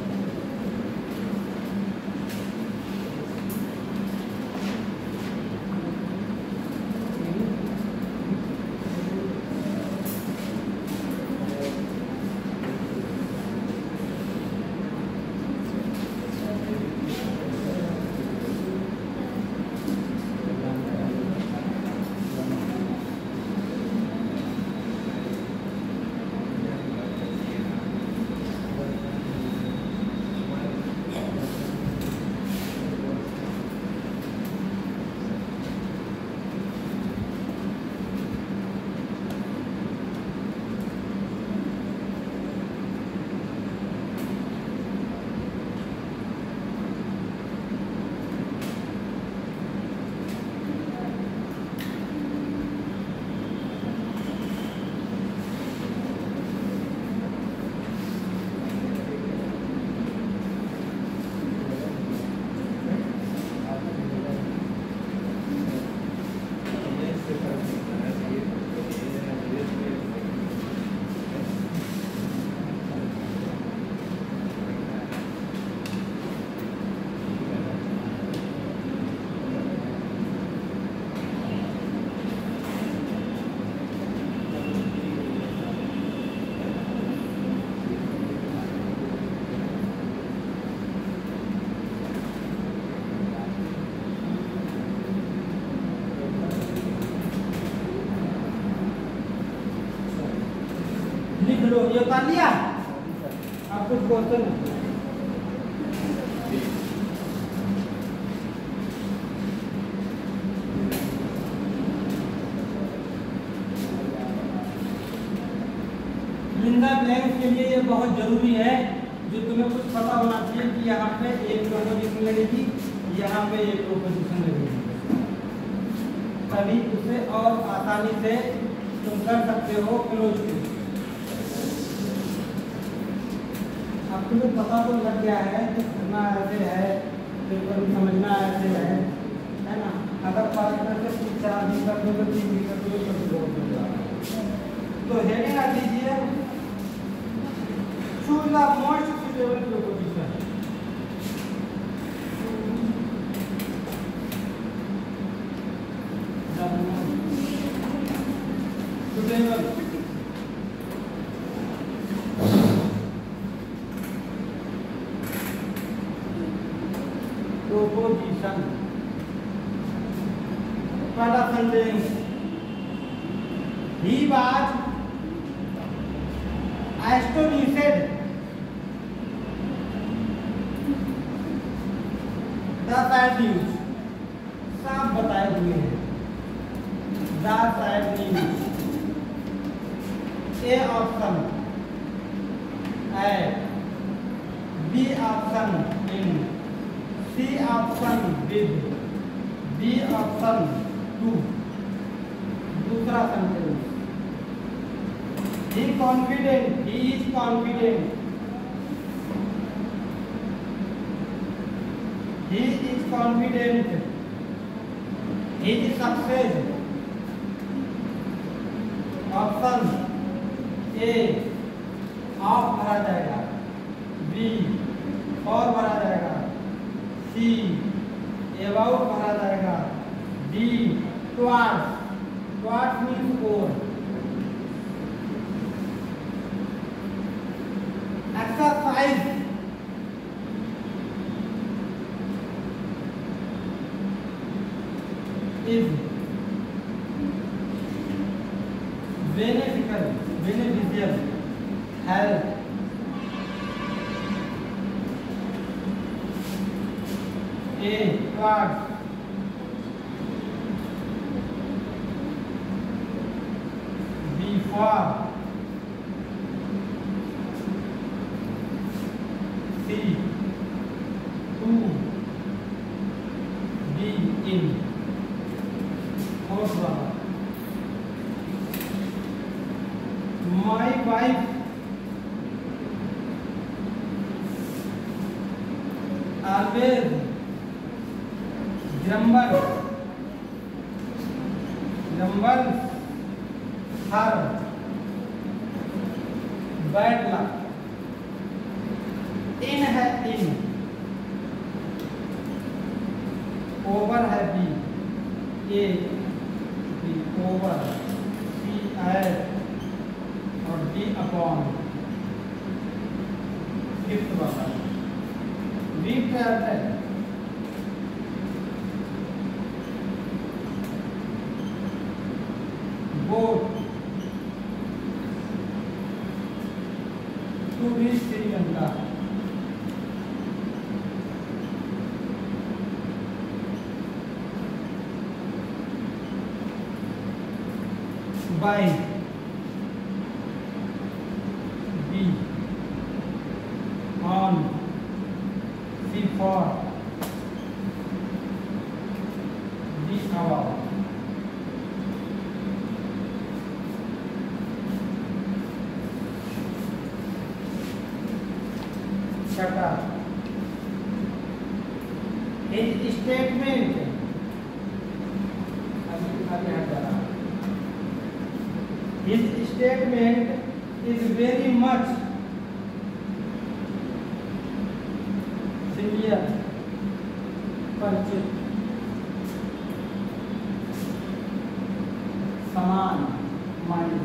लिख लो, ये उतार लिया। आप कुछ क्वेश्चन लिंदा ब्लैंक के लिए ये बहुत जरूरी है, जो तुम्हें कुछ पता होना चाहिए कि यहाँ पे एक प्रोपोजिशन लगेगी, यहाँ पे एक प्रोपोजिशन लगेगी, तभी उसे और आसानी से तुम कर सकते हो क्लोज के। अब तुम्हें पता तो लग गया है कि करना ऐसे है, पेपर समझना ऐसे है ना। अगर 5 मिनट से 4 दिन कर दो, 3 दिन कर दो, तो बहुत हो जाएगा। तो हेडिंग आ दीजिए, choose the most suitable proposition. Suitable proposition. पहला sentence, he was astonished the sad news. साफ बताए हुए हैं the sad news. A option A, B option in, C option with, D option to. दूसरा sentence, he confident, he is confident, he is confident, his success। Option A of भरा जाएगा, B for भरा जाएगा, सी about भरा जाएगा, D towards, towards means ओर। Exercise is beneficial health, A towards, B for, C to, D in। My wife always grumbles her bad luck। in है in, over है B, A B over, C as और D upon. Fifth वाला read करते हैं, boat to reach Sri Lanka. By B on, C for, D about. छठा, his statement, अभी हट जा रहा, his statement is very much similar, परिचित, समान, माइंड।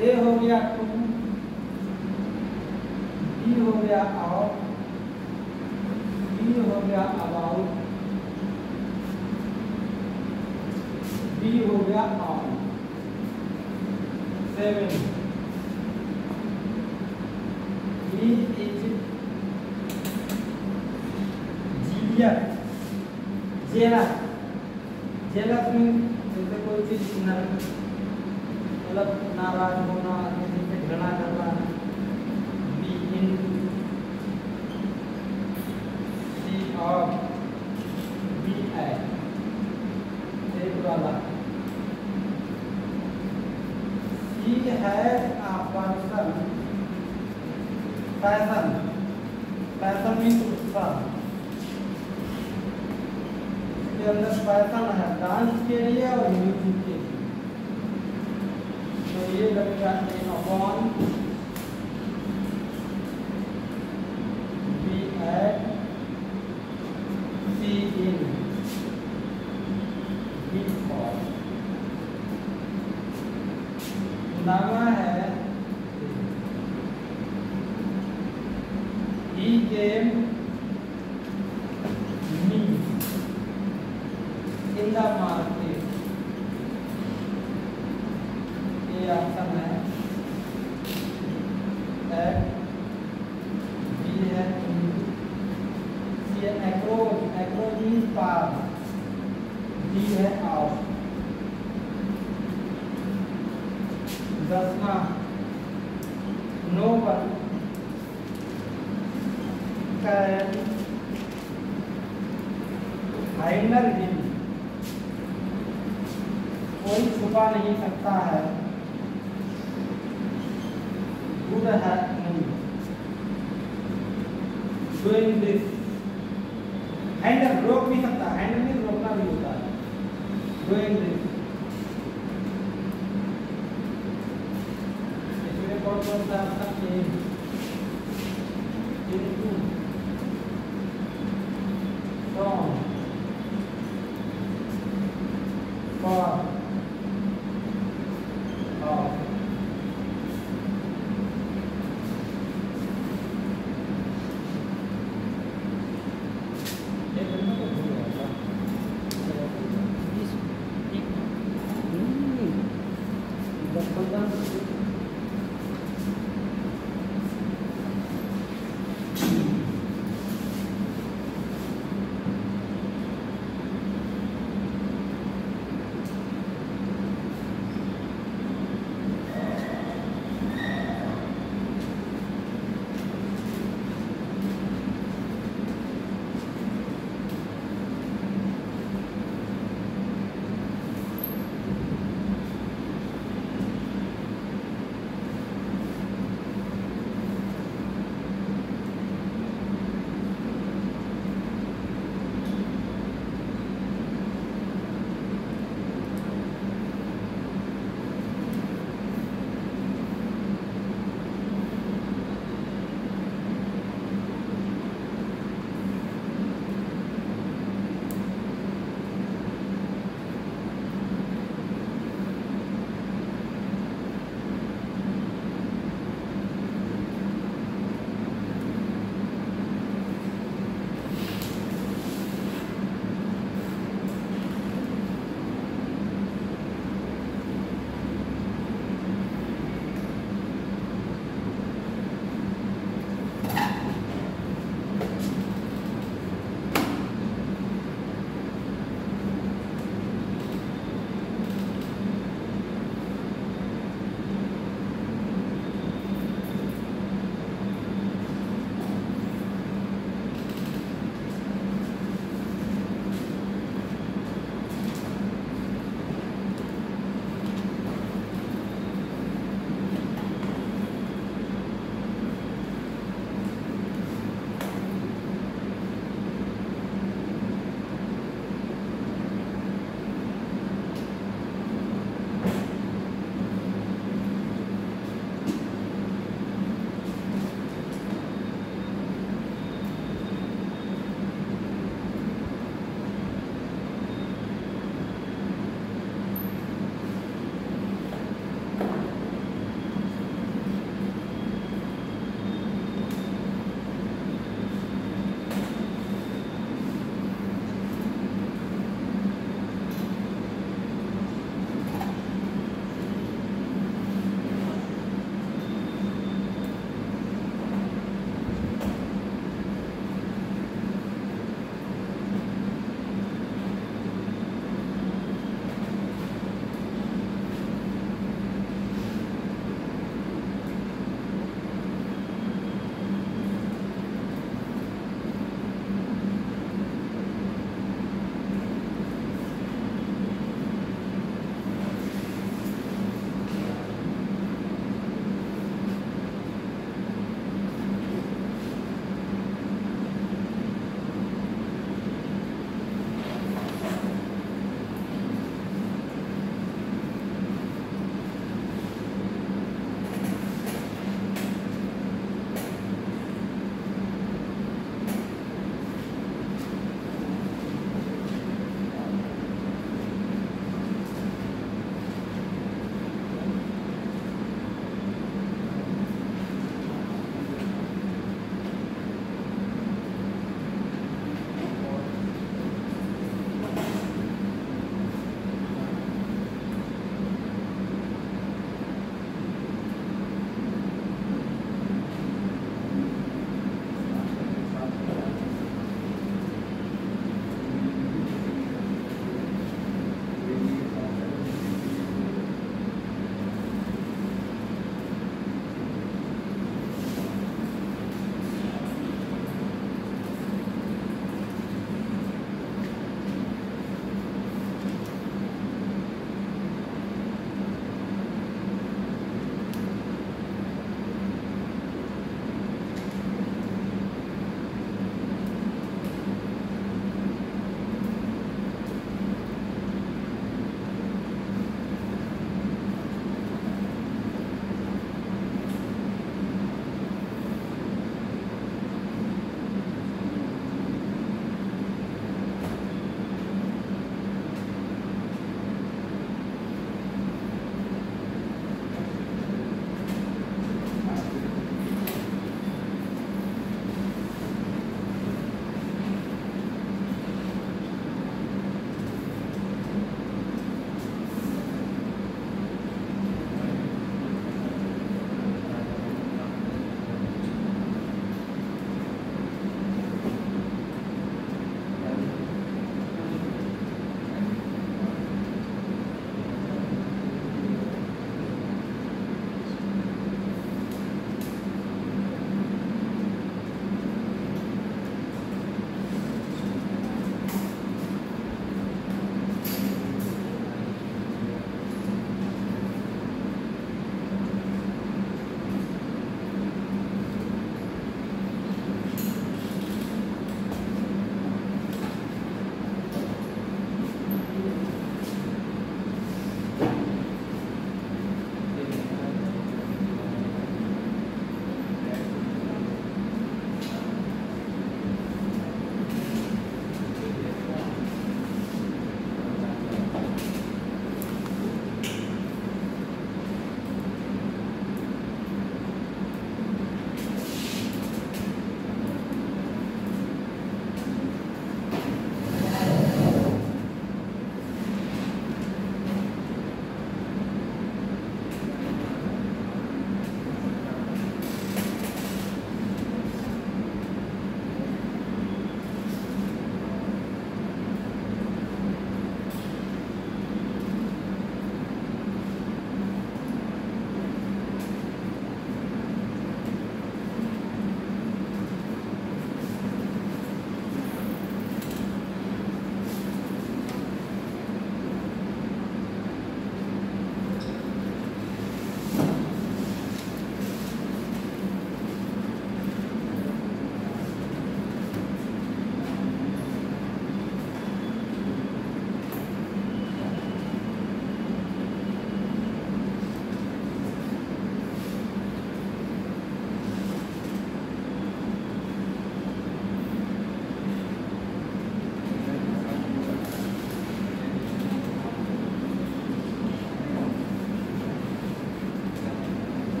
ए हो गया टू, बी हो गया आउट, बी हो गया अबाउट, बी हो गया on. 7 he is jealous means जैसे कोई चीज मतलब नाराज होना, किसी से घृणा करना। B in, C of, B at, एक वाला he has a person passion, passion means उत्साह। इसके अंदर पैशन है डांस के लिए और म्यूजिक के लिए, तो ये लगेगा in upon B at C in B for. नामा है he came me in the market, ये ऑप्शन है एट, बी है सी है एप्रोच, एप्रोच मीन्स पार, डी है आउट। 10वां no one can hinder him, कोई छुपा नहीं सकता है, गुड है नहीं। डूइंग दिस, हैंडल रोक भी सकता है, हैंडल में रोकना भी होता है। डूइंग दिस, इसमें कौन कौन सा ऑप्शन है? Into, from, for, of.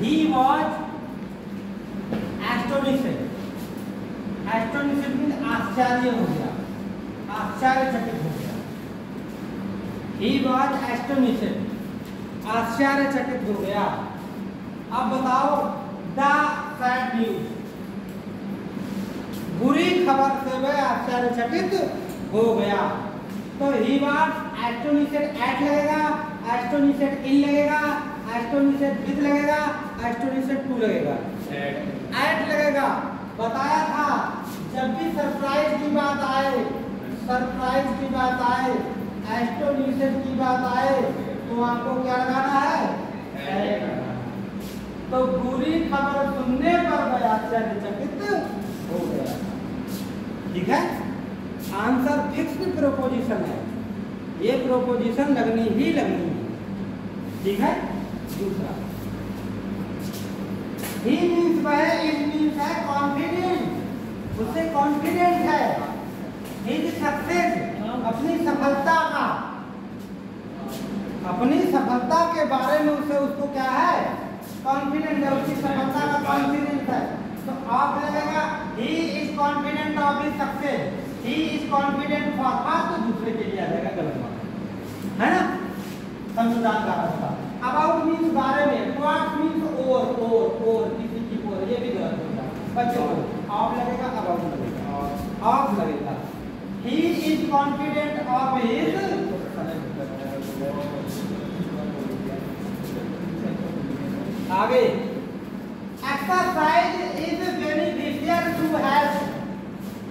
He was astonished. Astonished mean आश्चर्य हो गया, आश्चर्यचकित हो गया। ही वॉज एस्टोनिशेड, आश्चर्यचकित हो गया। अब बताओ द सैड न्यूज, बुरी खबर से वह आश्चर्यचकित हो गया। तो ही वॉज एस्टोनिशेड एट लगेगा, एस्टोनिशेड इन लगेगा, एस्टोनिशेड विद लगेगा, एस्टोनिशेड टू लगेगा, एट लगेगा। बताया था जब भी सरप्राइज की बात आए, सरप्राइज की बात आए, एस्टोनिशेड की बात आए तो आपको क्या लगाना है? तो बुरी खबर सुनने पर वह आश्चर्यचकित हो गया। ठीक है, आंसर फिक्स्ड प्रोपोजिशन है, ये प्रोपोजिशन लगनी ही लगनी है। ठीक है, दूसरा ही मीन्स वह, इट मीन्स है कॉन्फिडेंट, उससे कॉन्फिडेंट है। हिज सक्सेस, अपनी सफलता का, अपनी सफलता के बारे में उसे उसको क्या है? कॉन्फिडेंट है, उसकी सफलता का कॉन्फिडेंस है। तो आप लगेगा he is confident of his success, he is confident for, तो दूसरे के लिए आ जाएगा गलत बात है ना, संविधान का रास्ता। अबाउट मीन्स बारे में, टुवर्ड्स मीन्स और किसी की ओर, ये भी गलत होता है बच्चों को। ऑफ लगेगा, अबाउट लगेगा, ऑफ लगेगा। He is confident of his, आगे exercise is beneficial to health,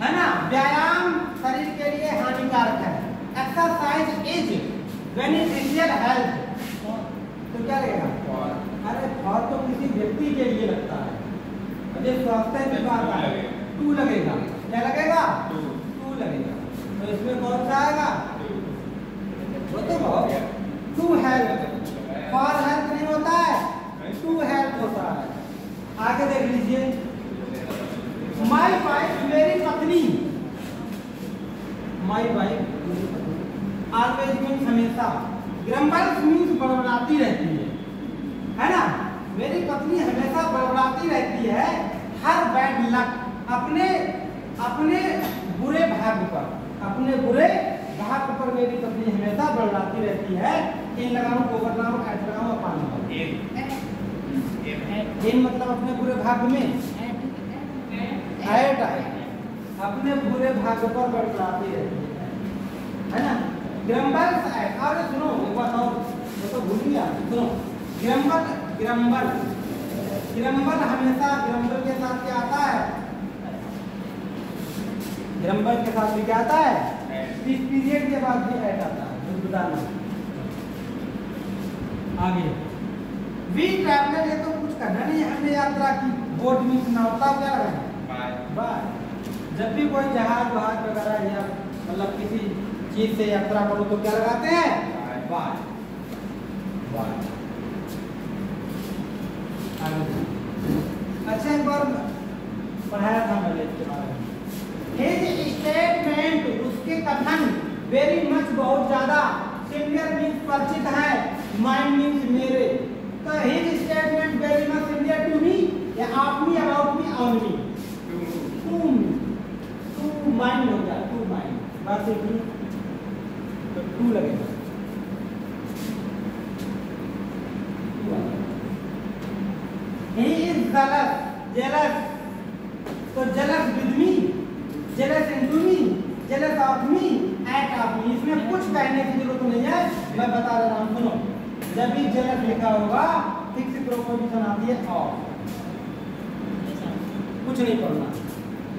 है ना, व्यायाम शरीर के लिए हानिकारक है। एक्सरसाइज इज बेनिफिशियल हेल्थ, तो क्या लगेगा? अरे फॉर तो किसी व्यक्ति के लिए लगता है, अरे स्वास्थ्य की बात है, टू लगेगा। क्या लगेगा? टू लगेगा। तो इसमें कौन सा आएगा? वो तो बहुत टू हेल्थ, फॉर हेल्थ नहीं होता है, टू हेल्थ होता है। आगे देख लीजिए, माई वाइफ, मेरी पत्नी, माई वाइफ ऑलवेज मीन्स हमेशा, ग्रम्बल्स मीन्स बड़बड़ाती रहती है ना, मेरी पत्नी हमेशा बड़बड़ाती रहती है। हर बैड लक, अपने अपने बुरे भाग्य पर, अपने बुरे भाग्य पर मेरी पत्नी हमेशा बड़बड़ाती रहती है। इन लगाऊं, ओवर लगाऊं, एट लगाऊं, अपान लगाऊं। इन मतलब अपने बुरे भाग्य में ऐड आए, अपने बुरे भाग्य पर बड़बड़ाती रहती है ना। ग्रम्बल्स ऐड, और सुनो एक बात और, वो तो भूल गया, सुनो। ग्रम्बल, ग्रम्बल, ग्रम्बल हमेशा, ग्रम्बल के साथ क्या आता है? ग्रम्बल के साथ भी क्या आता है? इस पीरियड के बाद भी ऐड आता है, बताना। आगे वी ट्रैवलर, ये तो कुछ करना नहीं है, हमने यात्रा की। बोट मीन्स नावता, क्या लगाना? बाय। जब भी कोई जहाज वहाज वगैरह या मतलब किसी चीज से यात्रा करो तो क्या लगाते हैं? By, by. अच्छा, एक बार पढ़ाया था मैंने इसके बारे में। हिज स्टेटमेंट, उसके कथन, वेरी मच बहुत ज्यादा, सिमिलर मीन्स परिचित है, माइंड मीन्स मेरे। तो his statement very much similar to me, या of me, about me, on me, to me, to mind हो गया, टू माइंड, बात एक ही, तो टू लगेगा। He is jealous, jealous, तो jealous with me, jealous into me, jealous of me, at of me। इसमें कुछ कहने की जरूरत नहीं है, मैं बता रहा हूँ, सुनो। जब भी jealous लिखा होगा, फिक्स प्रोपोजिशन आती है of, कुछ नहीं पढ़ना।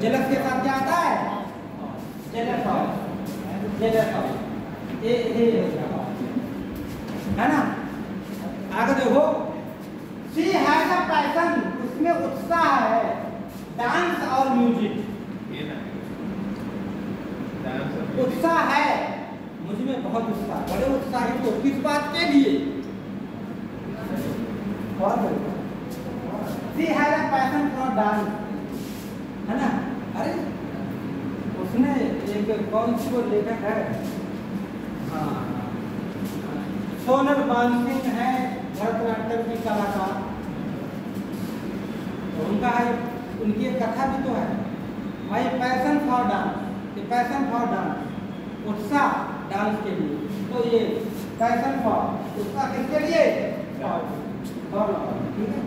jealous के साथ क्या आता है? jealous of, jealous of, है ना। आगे देखो, she has a passion, उसमें उत्साह है, डांस और म्यूजिक। उत्साह है, मुझमें बहुत उत्साह, बड़े उत्साहित हो, किस बात के लिए? she has a passion for dance, है ना। अरे उसने एक कौन सी वो लेखक है, हाँ, सोनल मानसिंह है, भरतनाट्यम की कलाकार, उनका है, उनकी एक कथा भी तो है भाई, पैशन फॉर डांस, ये पैशन फॉर डांस, उत्साह डांस के लिए। तो ये पैशन फॉर, उत्साह किसके लिए? फॉर, ठीक है,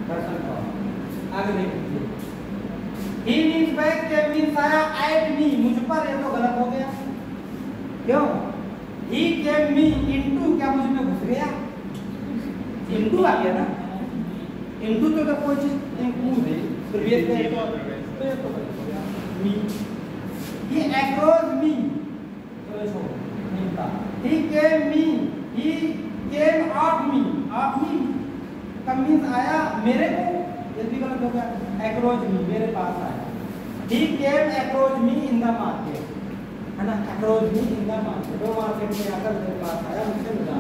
पैशन फॉर। आगे देखिए, ही मीन्स बैक के मीन्स आया एट मी, मुझ पर, ये तो गलत हो गया। क्यों? ही केम मी इनटू, क्या मुझ में घुस गया? इनटू आ गया ना, इनटू तो कोई चीज इंक्लूड है, प्रीवियस में तो ये तो मी, ही अक्रॉस मी, तो छोड़ो नहीं था। ही केम मी, ही केम ऑफ मी, ऑफ मी का मीन्स आया मेरे को, ये भी गलत हो गया। अक्रॉस मी, मेरे पास आया। He came across me in the market, है ना, across me in the market, वो मार्केट में आकर मेरे पास आया, मुझसे मिला।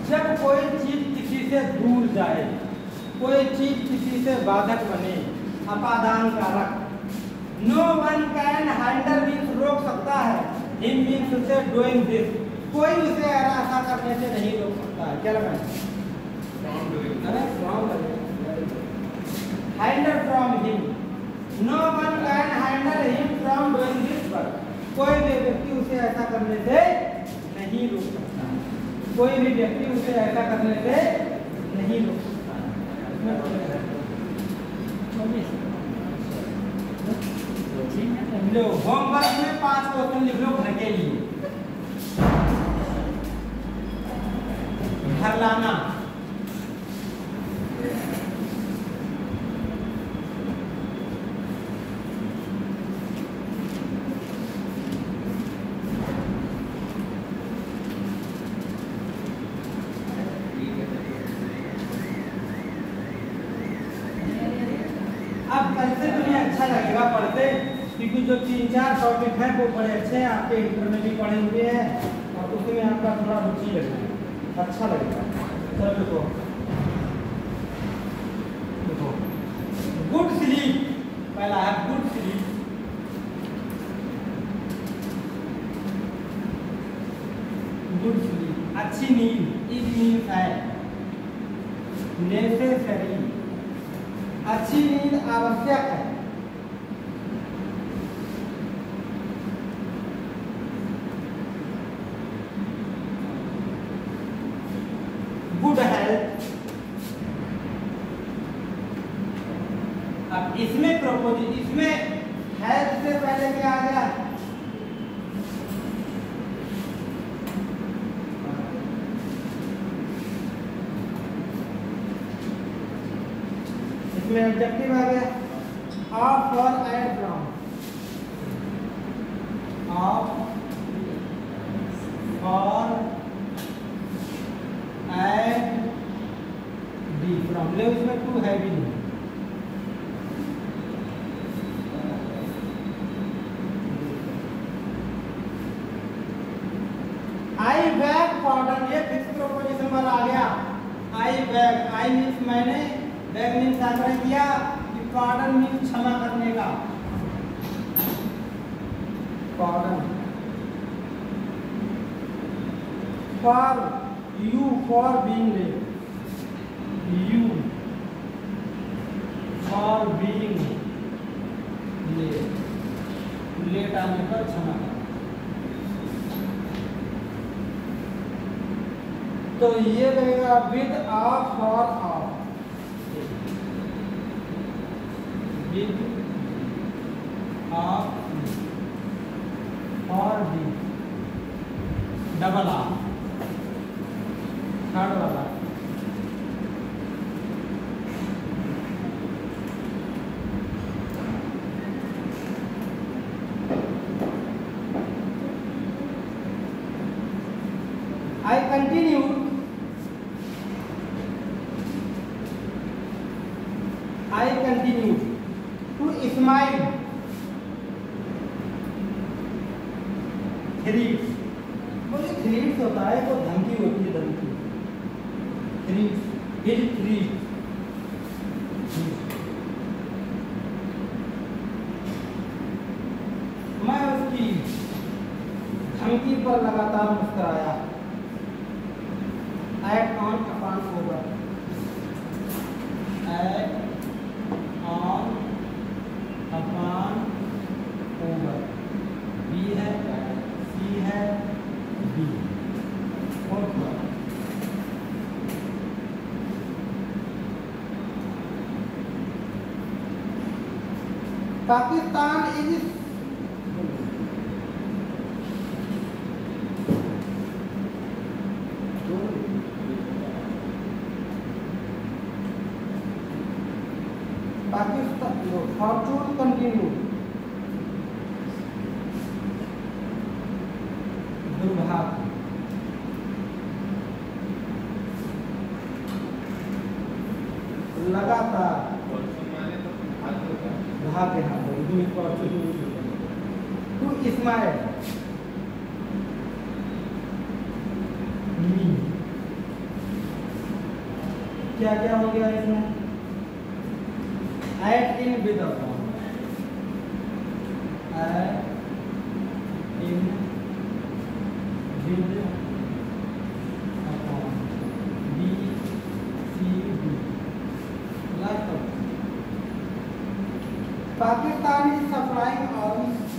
जब कोई चीज किसी से दूर जाए, कोई चीज किसी से बाधक बने, अपादान कारक, no one can handle means रोक सकता है, हिम मीन्स उसे डूइंग दिस, कोई उसे ऐसा करने से नहीं रोक सकता है। क्या लगा? Handle from him, no one can handle him from doing this work, कोई भी व्यक्ति उसे ऐसा करने से नहीं रोक सकता है, कोई भी व्यक्ति उसे ऐसा करने से नहीं रोक सकता है। लो होमवर्क में 5 क्वेश्चन लिख लो घर के लिए, घर लाना। अब कैसे तुम्हें अच्छा लगेगा पढ़ते, क्योंकि जो 3-4 टॉपिक हैं वो बड़े अच्छे हैं, आपके इंटर में भी पढ़े हुए हैं और उसमें आपका थोड़ा रुचि लगेगा, अच्छा लगेगा। चलो देखो, देखो गुड स्लीप, पहला है गुड स्लीप, गुड स्लीप, अच्छी नींद, इज मीन्स है नेसेसरी, अच्छी नींद आवश्यक है। गुड हेल्थ, अब इसमें प्रोपोजिट, इसमें हेल्थ से पहले क्या आ गया? इसमें ऑब्जेक्टिव आ गया, ऑफ और एड फ्रॉम, ऑफ और एड डी फ्रॉम, ले उसमें टू है भी नहीं। आई बैग पाउडर, ये फिक्स प्रोपोजिशन पर आ गया। आई बैग, आई मीन्स मैंने, बैग मीन्स आग्रह किया, पार्डन मीन्स क्षमा करने का, pardon. For you, for being late, you for being late, late आने पर क्षमा करना। तो ये रहेगा with, of, for, of, with, of और बी, डबल ऑफ, थर्ड वाला। I continue to smile, थ्रीट्स, मुझे थ्रीट्स होता है, वो धमकी होती है, धमकी, थ्रीट्स, हिज थ्रीट्स, मैं उसकी धमकी पर लगातार मुस्कुराया, at on, upon, over, at on upon over B है सी है डी और Pakistan is Pakistan fortune continue दुर्भाग्य लगातार भाग्य टू इस्माइल क्या क्या हो गया इसमें at in with upon at in with upon B C D Pakistan is supplying arms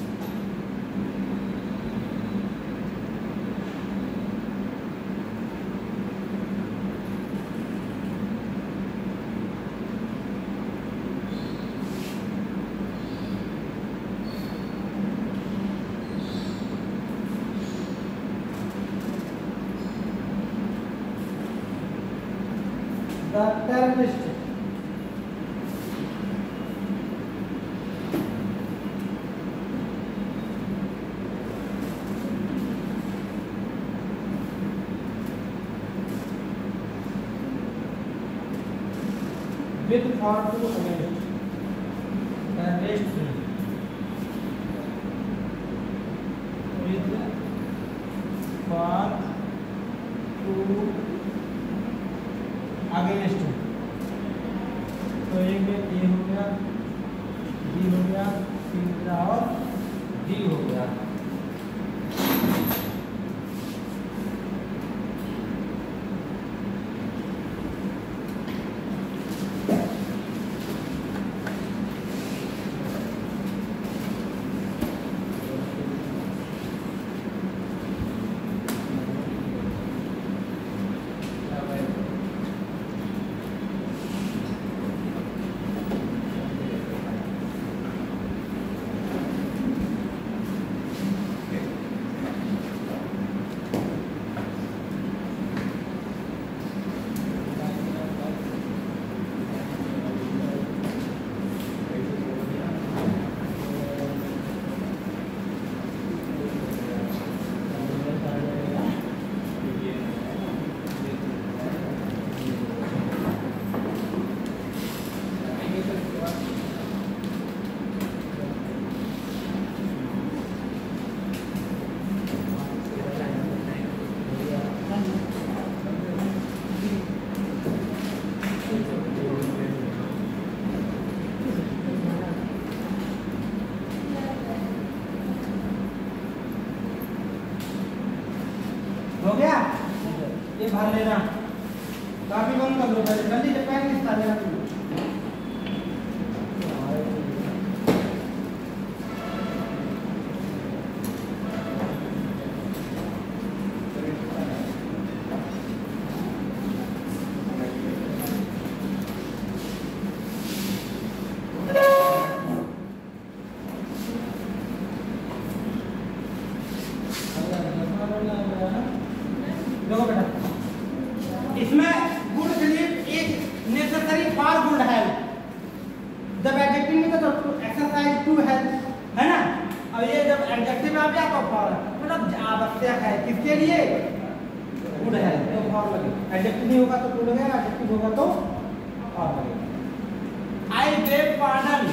the terrorist with for to arrest with for to against तो एक में ए हो गया बी हो गया सी हो गया और डी हो गया हो गया ये भर लेना काफी बंद कर दो पहले जल्दी से पैन किसका लेना तुम देखो बेटा इसमें good sleep is necessary for good health जब एडजेक्टिव में तो एक्सरसाइज टू हेल्थ है ना अब ये जब एडजेक्टिव में आ गया तो फॉर मतलब आवश्यक है किसके लिए गुड हेल्थ तो फॉर लगे एडजेक्टिव नहीं होगा तो टू लगेगा एडजेक्टिव होगा तो फॉर लगेगा I beg pardon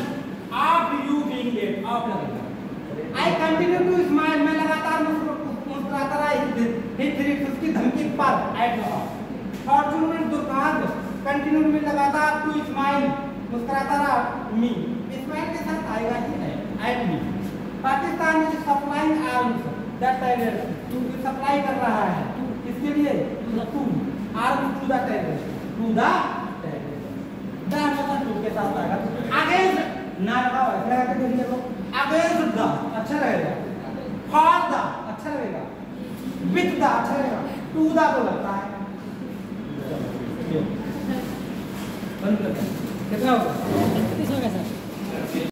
of you being late of लगेगा आई कंटिन्यू टू स्माइल मैं लगातार मुस्कुराता रहा उसकी धमकी पर ऐड लगा फॉर्चून में दुर्भाग्य कंटिन्यू में लगातार टू स्माइल मुस्कुराता रहा मी स्माइल के साथ आएगा ही है ऐड मी पाकिस्तान में supplying arms that terrorist to supply कर रहा है किसके लिए to arms to the terrorist the साथ आएगा। अगेंस्ट ना लगाओ, ऐसे लगा के देखिए लो, अगेंस्ट द अच्छा रहेगा, फॉर द अच्छा रहेगा, विथ द अच्छा रहेगा, टू द तो लगता है। बंद कर, कितना होगा? 31 हो गया सर।